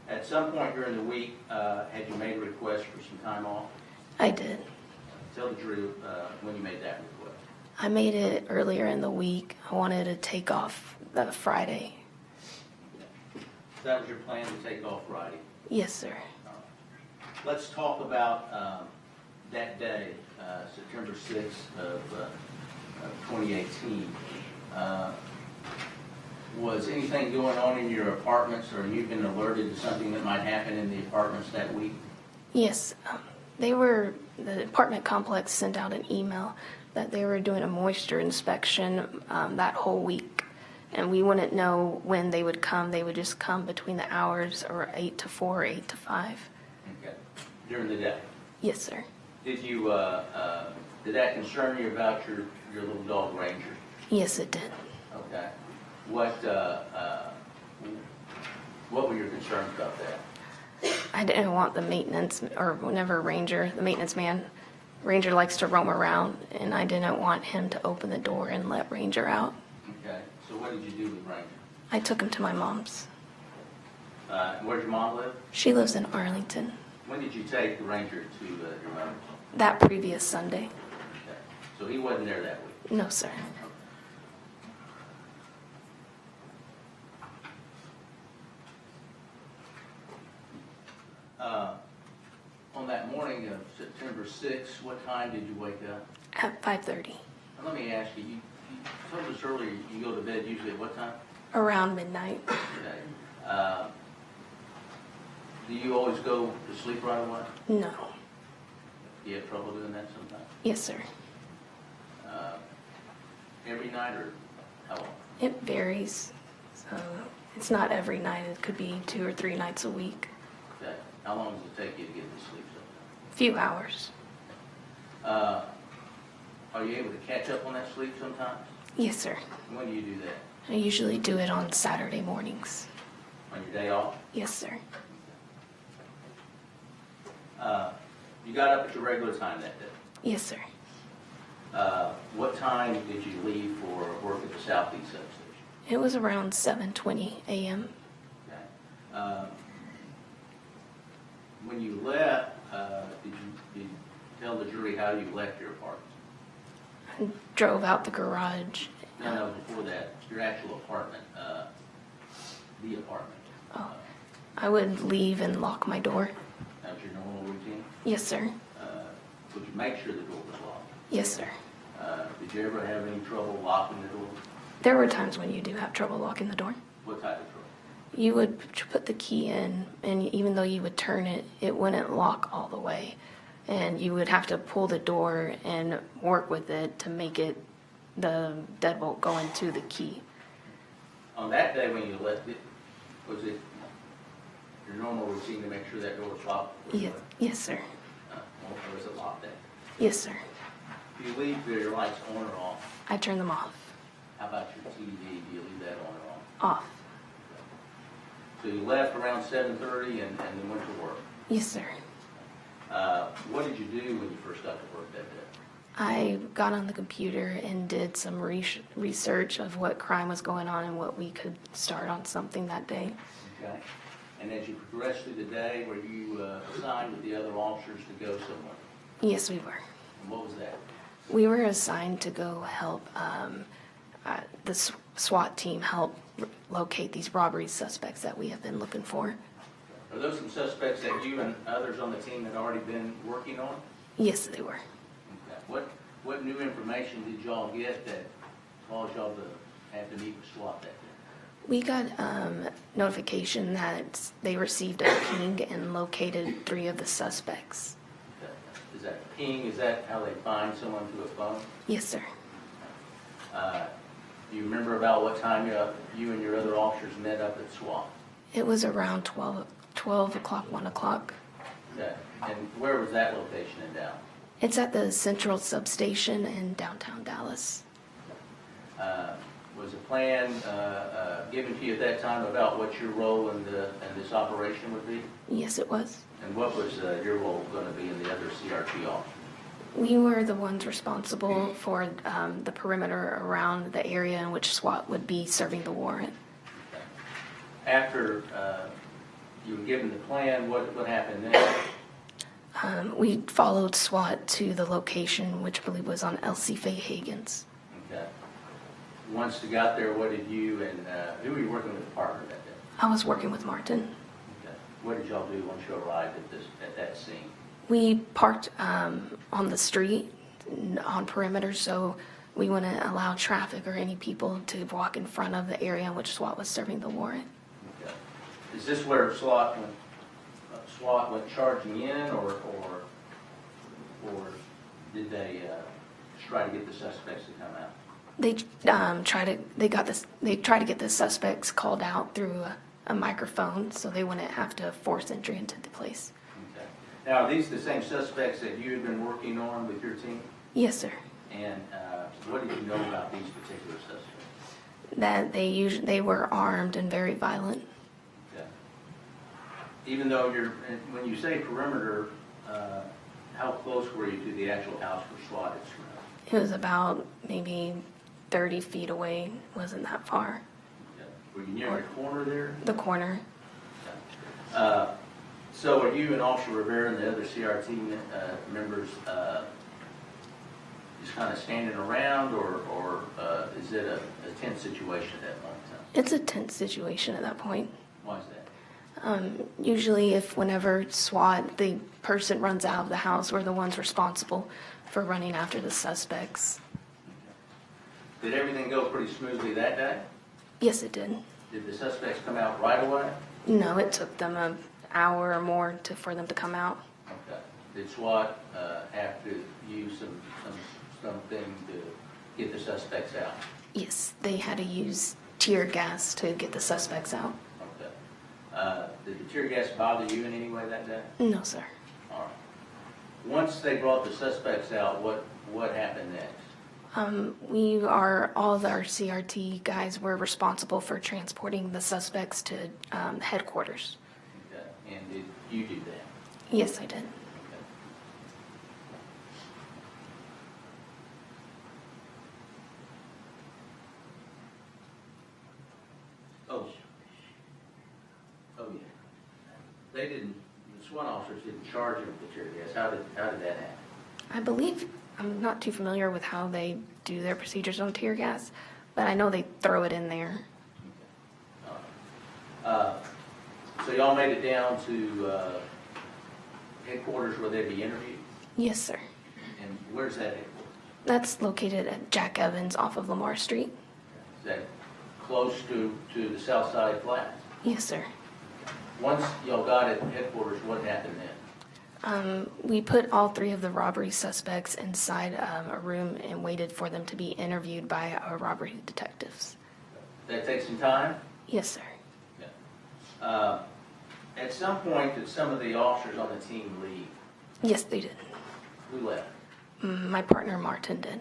At some point during the week, had you made a request for some time off? I did. Tell the jury when you made that request. I made it earlier in the week. I wanted to take off the Friday. That was your plan, to take off Friday? Yes, sir. Let's talk about that day, September 6th of 2018. Was anything going on in your apartments, or you've been alerted to something that might happen in the apartments that week? Yes, the apartment complex sent out an email that they were doing a moisture inspection that whole week. And we wouldn't know when they would come. They would just come between the hours or 8 to 4 or 8 to 5. Okay. During the day? Yes, sir. Did you, did that concern you about your little dog Ranger? Yes, it did. Okay. What were your concerns about that? I didn't want the maintenance, or whenever Ranger, the maintenance man, Ranger likes to roam around, and I didn't want him to open the door and let Ranger out. Okay. So what did you do with Ranger? I took him to my mom's. Where'd your mom live? She lives in Arlington. When did you take the Ranger to your mother's? That previous Sunday. Okay. So he wasn't there that week? No, sir. On that morning of September 6th, what time did you wake up? At 5:30. Now, let me ask you, you told us earlier you go to bed usually at what time? Around midnight. Okay. Do you always go to sleep right away? No. Do you have trouble doing that sometimes? Yes, sir. Every night or how long? It varies. So it's not every night. It could be 2 or 3 nights a week. Okay. How long does it take you to get to sleep sometimes? A few hours. Are you able to catch up on that sleep sometimes? Yes, sir. When do you do that? I usually do it on Saturday mornings. On your day off? Yes, sir. You got up at your regular time that day. Yes, sir. What time did you leave for work at the Southeast substation? It was around 7:20 a.m. Okay. When you left, did you tell the jury how you left your apartment? I drove out the garage. No, before that, your actual apartment, the apartment. Oh, I would leave and lock my door. That was your normal routine? Yes, sir. Would you make sure the door was locked? Yes, sir. Did you ever have any trouble locking the door? There were times when you do have trouble locking the door. What type of trouble? You would put the key in, and even though you would turn it, it wouldn't lock all the way. And you would have to pull the door and work with it to make it, the deadbolt go into the key. On that day when you left it, was it your normal routine to make sure that door was locked? Yes, yes, sir. Or was it locked then? Yes, sir. Do you leave your lights on or off? I turn them off. How about your TV? Do you leave that on or off? Off. So you left around 7:30 and then went to work. Yes, sir. What did you do when you first got to work that day? I got on the computer and did some research of what crime was going on and what we could start on something that day. Okay. And as you progressed through the day, were you assigned with the other officers to go somewhere? Yes, we were. And what was that? We were assigned to go help the SWAT team help locate these robbery suspects that we have been looking for. Are those some suspects that you and others on the team had already been working on? Yes, they were. Okay. What new information did y'all get that caused y'all to have to meet with SWAT that day? We got notification that they received a ping and located 3 of the suspects. Okay. Is that ping, is that how they find someone through a phone? Yes, sir. Do you remember about what time you and your other officers met up at SWAT? It was around 12 o'clock, 1 o'clock. Okay. And where was that location in Dallas? It's at the Central Substation in downtown Dallas. Was a plan given to you at that time about what your role in this operation would be? Yes, it was. And what was your role going to be in the other CRT officer? We were the ones responsible for the perimeter around the area in which SWAT would be serving the warrant. After you were given the plan, what happened then? We followed SWAT to the location, which I believe was on Elsie Faye Hagen's. Okay. Once you got there, what did you and who were you working with the partner that day? I was working with Martin. Okay. What did y'all do once you arrived at that scene? We parked on the street on perimeter, so we wouldn't allow traffic or any people to walk in front of the area in which SWAT was serving the warrant. Okay. Is this where SWAT went charging in, or did they try to get the suspects to come out? They tried to get the suspects called out through a microphone, so they wouldn't have to force entry into the place. Okay. Now, are these the same suspects that you had been working on with your team? Yes, sir. And what did you know about these particular suspects? That they were armed and very violent. Okay. Even though when you say perimeter, how close were you to the actual house where SWAT is surrounded? It was about maybe 30 feet away. Wasn't that far. Okay. Were you near the corner there? The corner. Okay. So are you and Officer Rivera and the other CRT members just kind of standing around, or is it a tense situation at that point in time? It's a tense situation at that point. Why is that? Usually whenever SWAT, the person runs out of the house, we're the ones responsible for running after the suspects. Did everything go pretty smoothly that day? Yes, it did. Did the suspects come out right away? No, it took them an hour or more for them to come out. Okay. Did SWAT have to use something to get the suspects out? Yes, they had to use tear gas to get the suspects out. Okay. Did the tear gas bother you in any way that day? No, sir. All right. Once they brought the suspects out, what happened next? All of our CRT guys were responsible for transporting the suspects to headquarters. Okay. And did you do that? Yes, I did. Okay. Oh yeah. They didn't. The SWAT officers didn't charge him with the tear gas. How did that happen? I believe, I'm not too familiar with how they do their procedures on tear gas, but I know they throw it in there. Okay. All right. So y'all made it down to headquarters where they'd be interviewed? Yes, sir. And where's that headquarters? That's located at Jack Evans off of Lamar Street. Is that close to the south side flats? Yes, sir. Once y'all got at headquarters, what happened then? We put all three of the robbery suspects inside a room and waited for them to be interviewed by our robbery detectives. That take some time? Yes, sir. Yeah. At some point, did some of the officers on the team leave? Yes, they did. Who left? My partner Martin did.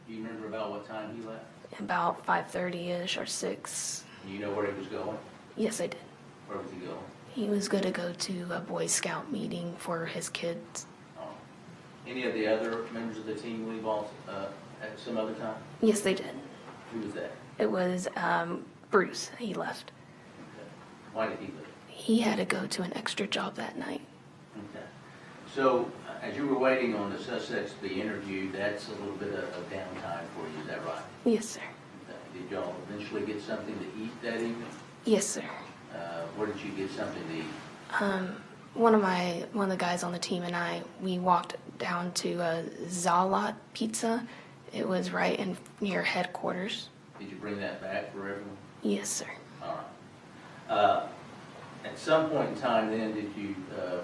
Do you remember about what time he left? About 5:30-ish or 6. Do you know where he was going? Yes, I did. Where was he going? He was going to go to a Boy Scout meeting for his kids. Oh. Any of the other members of the team leave also, at some other time? Yes, they did. Who was that? It was Bruce. He left. Okay. Why did he leave? He had to go to an extra job that night. Okay. So, as you were waiting on the suspects to be interviewed, that's a little bit of downtime for you, is that right? Yes, sir. Okay. Did y'all eventually get something to eat that evening? Yes, sir. Where did you get something to eat? One of the guys on the team and I, we walked down to Zalat Pizza. It was right near headquarters. Did you bring that back for everyone? Yes, sir. All right. At some point in time then,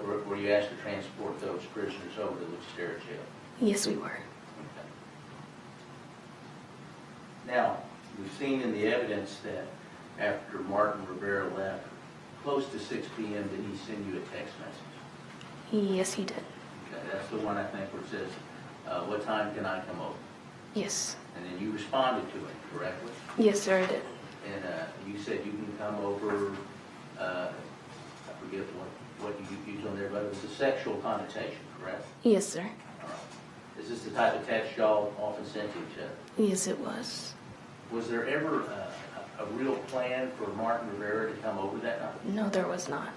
were you asked to transport those prisoners over to the Wichita jail? Yes, we were. Okay. Now, we've seen in the evidence that after Martin Rivera left, close to 6 p.m., did he send you a text message? Yes, he did. Okay, that's the one I think where it says, what time can I come over? Yes. And then you responded to it correctly? Yes, sir, I did. And you said you can come over, I forget what you used on there, but it was a sexual connotation, correct? Yes, sir. All right. Is this the type of text y'all often send to each other? Yes, it was. Was there ever a real plan for Martin Rivera to come over that night? No, there was not.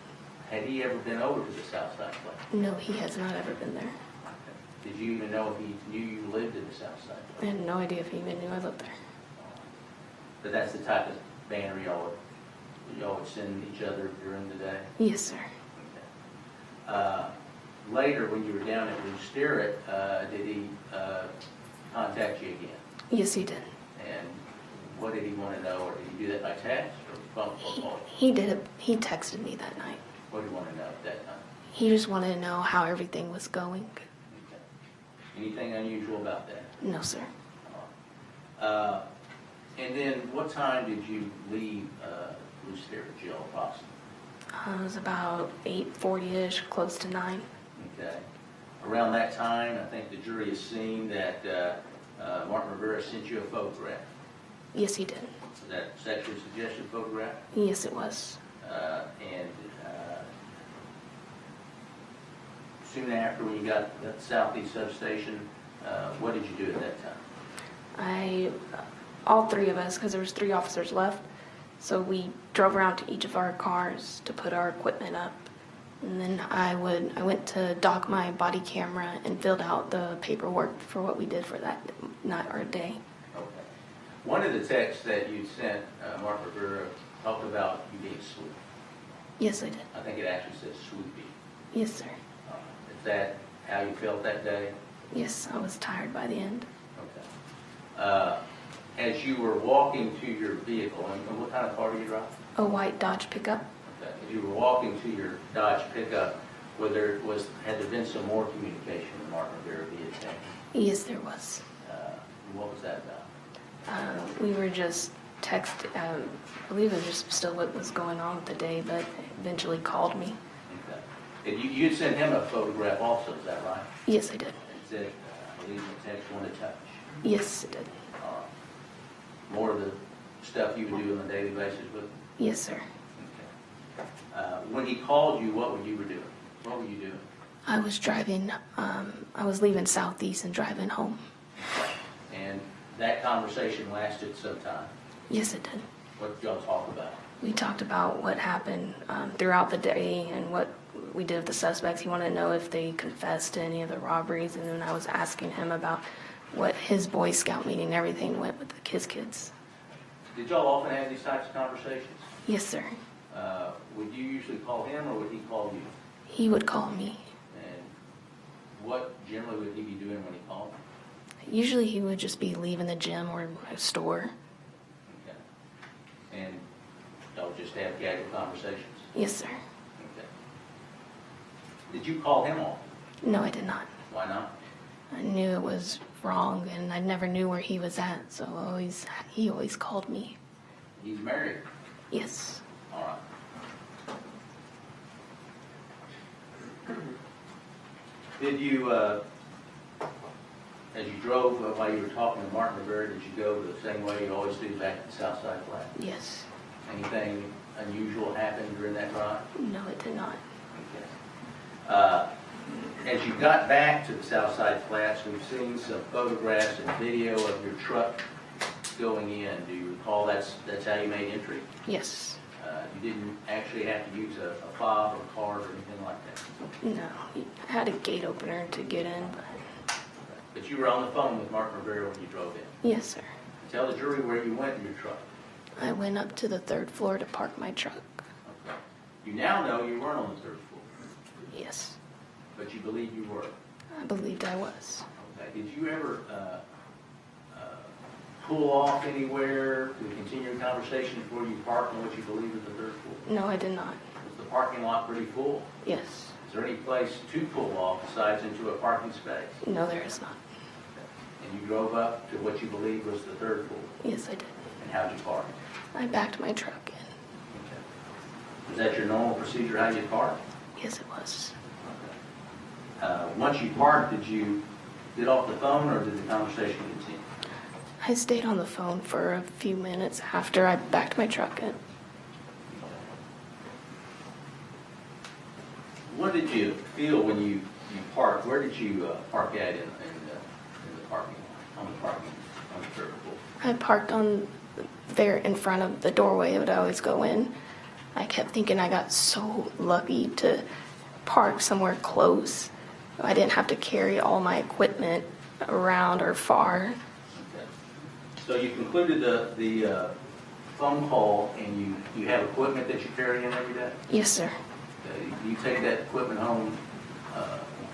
Had he ever been over to the South Side Flat? No, he has not ever been there. Did you even know if he knew you lived in the South Side I Flat? had no idea if he even knew I lived there. But that's the type of banner y'all would send each other during the day? Yes, sir. Later, when you were down at Blue Sterret, did he contact you again? Yes, he did. And what did he want to know? Or did he do that by text or phone call? He did it. He texted me that night. What did he want to know at that time? He just wanted to know how everything was going. Okay. Anything unusual about that? No, sir. And then what time did you leave Blue Sterret Jail approximately? It was about 8:40-ish, close to 9. Okay. Around that time, I think the jury has seen that Martin Rivera sent you a photograph. Yes, he did. Was that sexually suggestive photograph? Yes, it was. And soon after, when you got to the Southeast substation, what did you do at that time? All three of us, because there was 3 officers left, so we drove around to each of our cars to put our equipment up. And then I went to dock my body camera and filled out the paperwork for what we did for that night or day. Okay. One of the texts that you sent, Mark Rivera, talked about you being sweet. Yes, I did. I think it actually says sweepy. Yes, sir. Is that how you felt that day? Yes, I was tired by the end. Okay. As you were walking to your vehicle, and what kind of car do you drive? A white Dodge pickup. Okay. As you were walking to your Dodge pickup, had there been some more communication with Mark Rivera via text? Yes, there was. What was that about? We were just I believe it was just still what was going on with the day, but eventually called me. Okay. And you'd sent him a photograph also, is that right? Yes, I did. It said, I believe the text one to touch. Yes, it did. More of the stuff you would do on a daily basis with him? Yes, sir. Okay. When he called you, what were you doing? What were you doing? I was driving, I was leaving Southeast and driving home. And that conversation lasted some time. Yes, it did. What did y'all talk about? We talked about what happened throughout the day and what we did with the suspects. He wanted to know if they confessed to any of the robberies, and then I was asking him about what his Boy Scout meeting and everything went with his kids. Did y'all often have these types of conversations? Yes, sir. Would you usually call him or would he call you? He would call me. And what generally would he be doing when he called? Usually he would just be leaving the gym or a store. Okay. And y'all just have casual conversations? Yes, sir. Okay. Did you call him often? No, I did not. Why not? I knew it was wrong, and I never knew where he was at, so he always called me. He's married? Yes. All right. Did you, as you drove, while you were talking to Martin Rivera, did you go the same way you always do back to the South Side Flat? Yes. Anything unusual happened during that drive? No, it did not. Okay. As you got back to the South Side Flats, we've seen some photographs and video of your truck going in. Do you recall that's how you made entry? Yes. You didn't actually have to use a fob or a card or anything like that? No. I had a gate opener to get in, But you were on the phone with Mark Rivera when you drove in? yes, sir. Tell the jury where you went in your truck. I went up to the 3rd floor to park my truck. Okay. You now know you weren't on the 3rd floor, Yes. but you believe you were. I believed I was. Okay. Did you ever pull off anywhere to continue a conversation before you parked on what you believe is the 3rd floor? No, I did not. Was the parking lot pretty full? Yes. Is there any place to pull off besides into a parking space? No, there is not. And you drove up to what you believe was the 3rd floor? Yes, I did. And how'd you park? I backed my truck in. Okay. Was that your normal procedure, how you park? Yes, it was. Once you parked, did you get off the phone or did the conversation continue? I stayed on the phone for a few minutes after I backed my truck in. What did you feel when you parked? Where did you park at in I parked on there in front of the doorway that I always go in. I kept thinking I got so lucky to park somewhere close. I didn't have to carry all my equipment around or far. Okay. So you concluded the phone call, and you have equipment that you carry in every day? Yes, sir. Okay. Do you take that equipment home,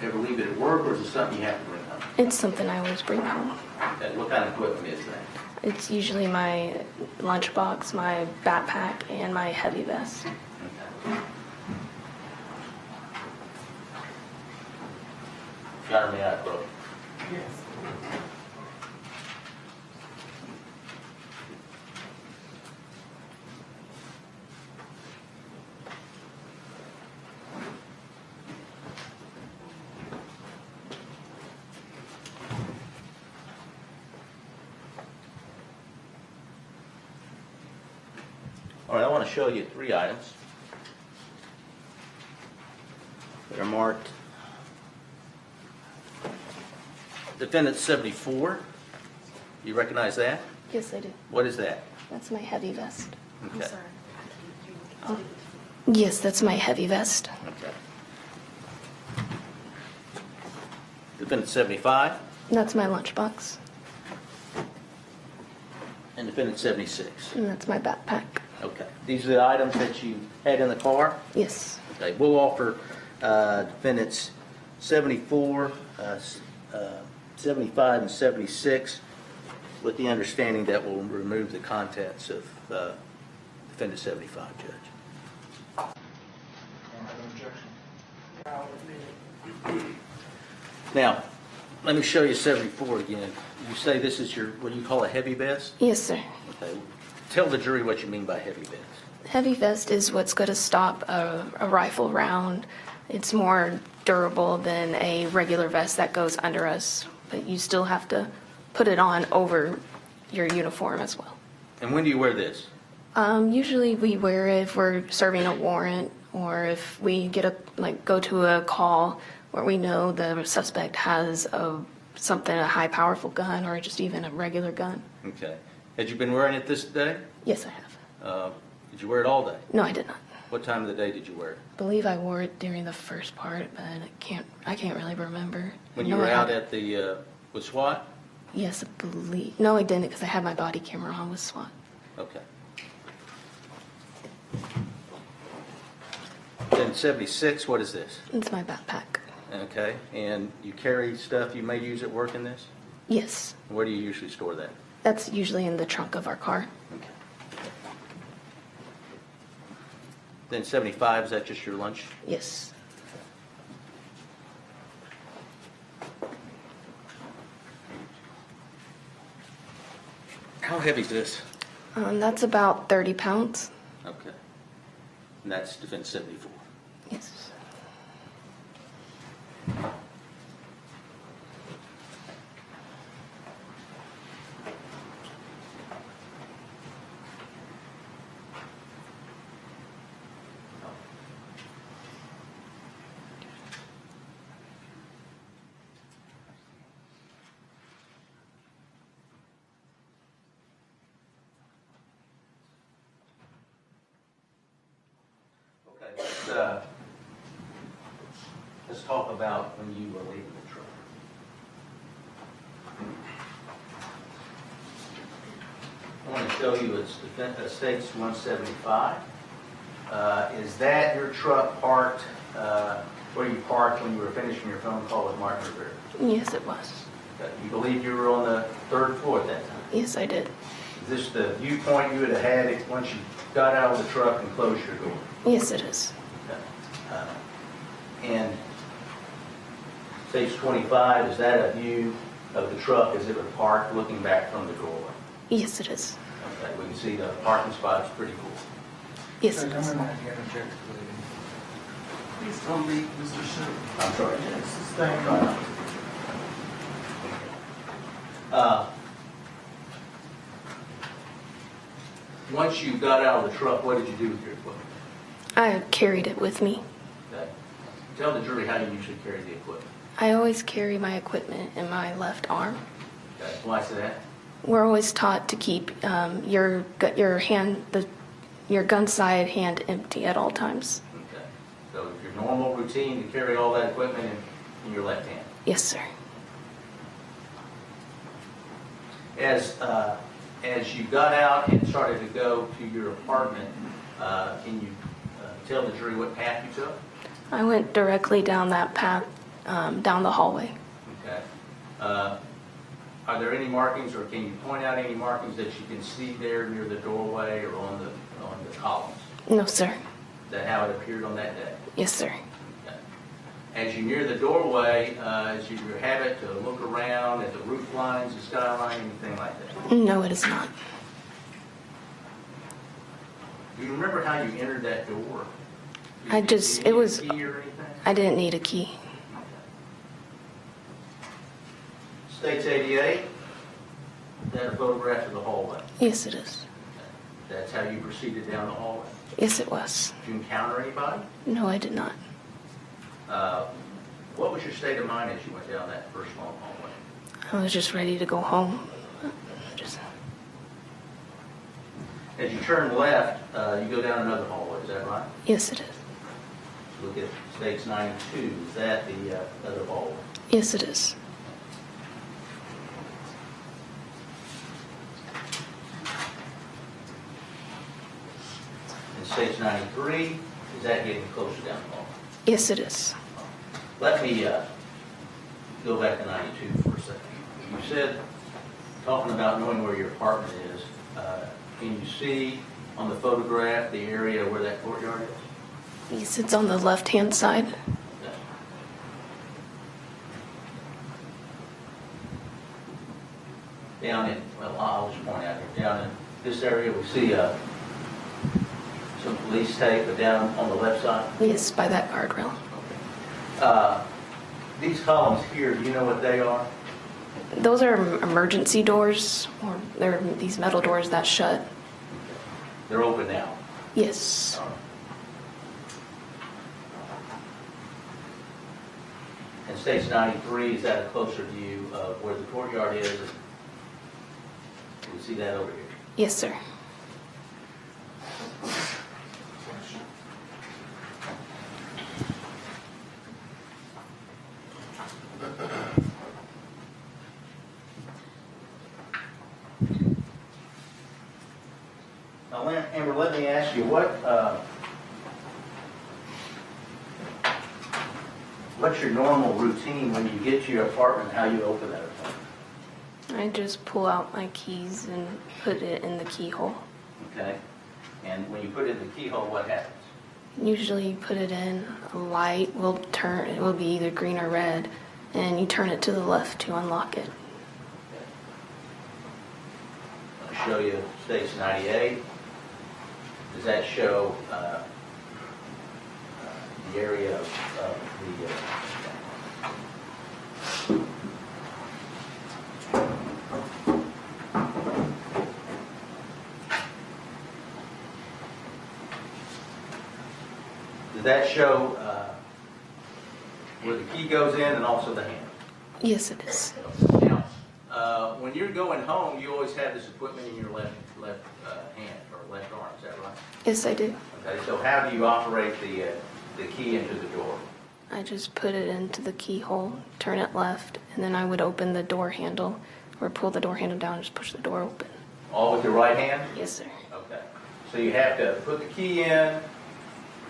ever leave it at work, or is it something you have to bring home? It's something I always bring home. Okay. What kind of equipment is that? It's usually my lunchbox, my backpack, and my heavy vest. Okay. Got me out, bro. Yes. All right, I want to show you 3 items that are marked Defendant 74. You recognize that? Yes, I do. What is that? That's my heavy vest. Okay. Oh. Yes, that's my heavy vest. Okay. Defendant 75 That's my lunchbox, and Defendant 76. and that's my backpack. Okay. These are the items that you had in the car? Yes. Okay. We'll offer Defendants 74, 75, and 76 with the understanding that we'll remove the contents of Defendant 75, Judge. I don't have an objection. Now, let me show you 74 again. You say this is your, what you call a heavy vest? Yes, sir. Okay. Tell the jury what you mean by heavy vest. Heavy vest is what's going to stop a rifle round. It's more durable than a regular vest that goes under us, but you still have to put it on over your uniform as well. And when do you wear this? Usually we wear it if we're serving a warrant or if we go to a call where we know the suspect has a high powerful gun or just even a regular gun. Okay. Had you been wearing it this day? Yes, I have. Did you wear it all day? No, I did not. What time of the day did you wear it? I believe I wore it during the first part, but I can't really remember. When you No, were I out haven't. at the, with SWAT? Yes, I believe. No, I didn't because I had my body camera on with SWAT. Okay. Then 76, what is this? It's my backpack. Okay. And you carry stuff you may use at work in this? Yes, Where do you usually store that? that's usually in the trunk of our car. Okay. Then 75, is that just your lunch? Yes. How heavy is this? That's about 30 pounds. Okay. And that's Defense 74. Yes. Okay, let's talk about when you were leaving the truck. I want to show you it's States 175. Is that your truck parked where you parked when you were finishing your phone call with Martin Rivera? Yes, it was. Okay. You believe you were on the 3rd floor at that time? Yes, I did. Is this the viewpoint you would have had it once you got out of the truck and closed your door? Yes, it is. Okay. And Stage 25, is that a view of the truck as it was parked looking back from the doorway? Yes, it is. Okay, we can see the parking spot's pretty cool. Yes, it I'm is. going to interject, please. Please don't leave, Mr. Shu. I'm sorry. This is staying. Once you got out of the truck, what did you do with your equipment? I carried it with me. Okay. Tell the jury how you usually carry the equipment. I always carry my equipment in my left arm. Okay. Why is that? We're always taught to keep your gun side hand empty at all times. Okay. So it's your normal routine to carry all that equipment in your left hand. Yes, sir. As you got out and started to go to your apartment, can you tell the jury what path you took? I went directly down that path, down the hallway. Okay. Are there any markings, or can you point out any markings that you can see there near the doorway or on the columns? No, sir. Is that how it appeared on that day? Yes, sir. Okay. As you near the doorway, is your habit to look around at the roof lines, the skyline, anything like that? No, it is not. Do you remember how you entered that door? I Did just- you it need was- a key or anything? I didn't need a key. States 88, is that a photograph of the hallway? Yes, it is. That's how you proceeded down the hallway? Yes, it was. Did you encounter anybody? No, I did not. What was your state of mind as you went down that first long hallway? I was just ready to go home. Just As you turn left, you go down another hallway, is that right? yes, it is. Look at States 92, is that the other hallway? Yes, it is. In States 93, is that getting closer down the hallway? Yes, it is. Let me go back to 92 for a second. You said, talking about knowing where your apartment is, can you see on the photograph the area where that courtyard is? He sits on the left-hand side. Yeah. Down in, well, I'll just point out here, down in this area, we see some police tape, but down on the left side. Yes, by that guardrail. These columns here, do you know what they are? Those are emergency doors, or they're these metal doors that shut. They're open now. Yes. And States 93, is that a closer view of where the courtyard is? You see that over here. Yes, sir. Now, Amber, let me ask you, what's your normal routine when you get to your apartment, how you open that apartment? I just pull out my keys and put it in the keyhole. Okay? And when you put it in the keyhole, what happens? Usually you put it in, a light will turn, it will be either green or red, and you turn it to the left to unlock it. I'll show you States 98. Does that show the area of does that show where the key goes in and also the handle? Yes, it is. Now, when you're going home, you always have this equipment in your left hand or left arm, is that right? Yes, I do. Okay, so how do you operate the key into the door? I just put it into the keyhole, turn it left, and then I would open the door handle, or pull the door handle down and just push the door open. All with your right hand? Yes, sir. Okay. So you have to put the key in,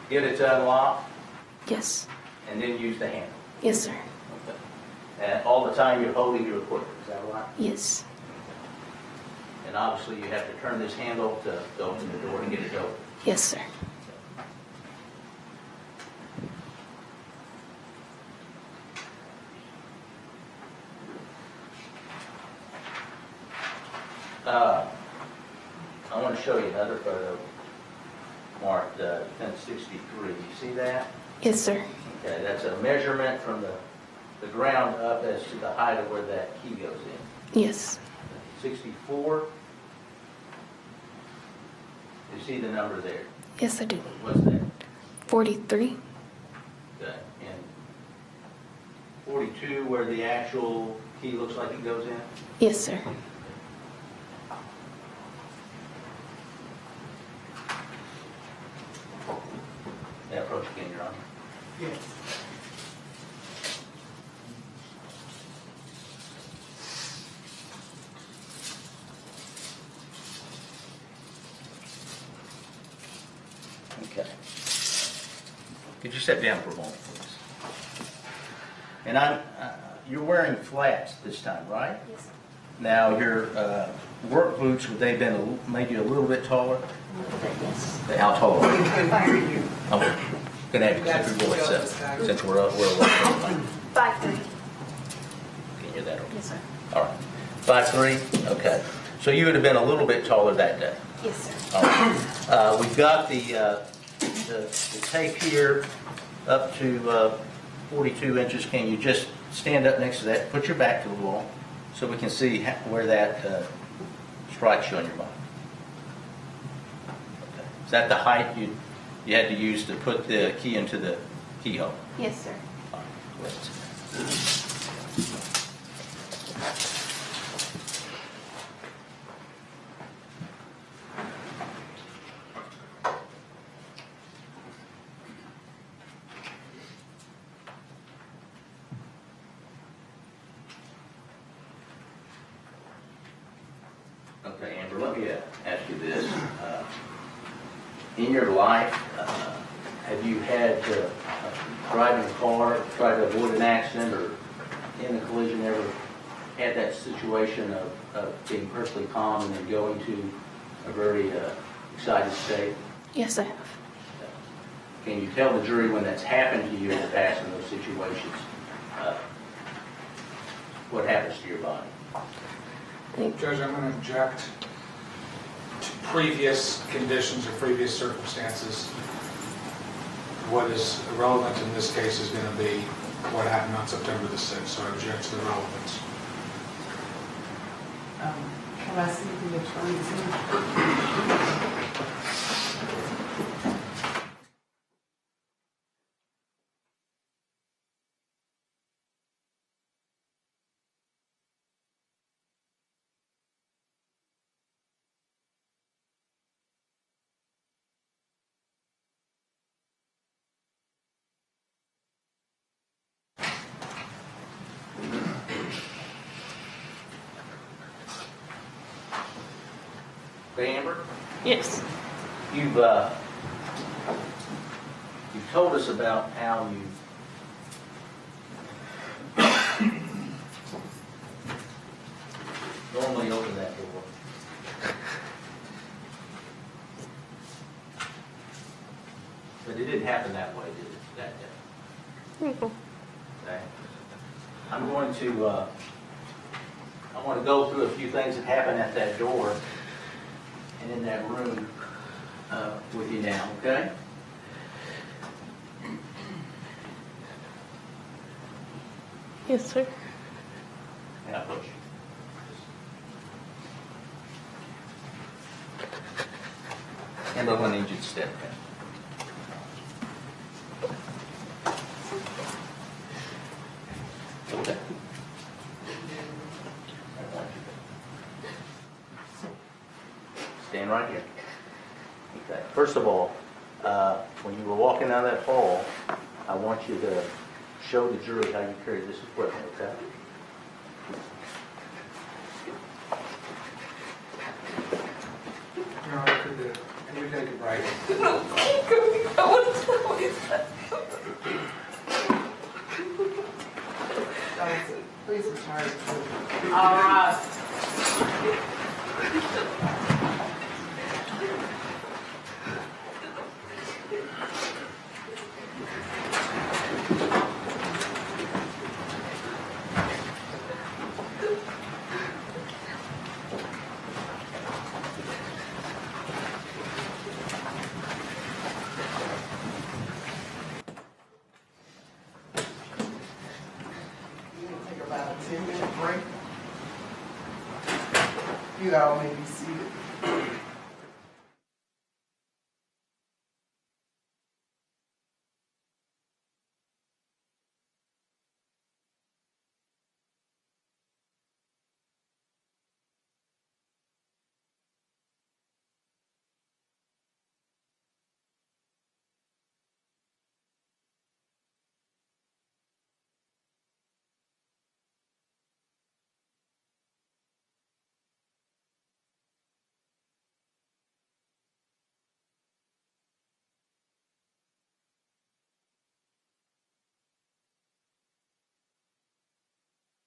get it to unlock, Yes. and then use the handle. Yes, sir. Okay. And all the time you're holding your equipment, is that right? Yes. And obviously you have to turn this handle to open the door and get it open. Yes, sir. I want to show you another photo marked Defense 63. You see that? Yes, sir. Okay, that's a measurement from the ground up as to the height of where that key goes in. Yes. 64. You see the number there? Yes, I do. What's that? 43. Okay. And 42, where the actual key looks like it goes in? Yes, sir. Yes. Okay. Could you sit down for a moment, please? And you're wearing flats this time, right? Yes. Now, your work boots, would they been maybe a little bit taller? Yes. How tall are they? 5'3". Oh, gonna have to keep your voice up since we're up. 5'3". Can you hear that? Okay. Yes, sir. All right. 5'3"? Okay. So you would have been a little bit taller that day. Yes, sir. All right. We've got the tape here up to 42 inches. Can you just stand up next to that, put your back to the wall so we can see where that strikes you on your body? Okay. Is that the height you had to use to put the key into the keyhole? Yes, sir. All right. Great. Okay, Amber, let me ask you this. In your life, have you had to drive in a car, try to avoid an accident, or in a collision ever had that situation of being perfectly calm and then going to a very excited state? Yes, I have. Can you tell the jury when that's happened to you in the past in those situations, what happens to your body? Judge, I'm going to object to previous conditions or previous circumstances. What is irrelevant in this case is going to be what happened on September the 6th, so I object to the relevance. Can I see the attorney's? Okay, Amber? Yes. You've told us about how you normally open that door. But it didn't happen that way, did it, that day? Okay. I'm going to, I want to go through a few things that happened at that door and in that room with you now, okay? Yes, sir. And I push. And I'm going to need you to step in. Okay. Stand right here. Okay. First of all, when you were walking down that hall, I want you to show the jury how you carry this equipment, okay? No, I could do. And you take it right. Johnson, please return. All right. We're gonna take about a 10-minute break. You all may be seated.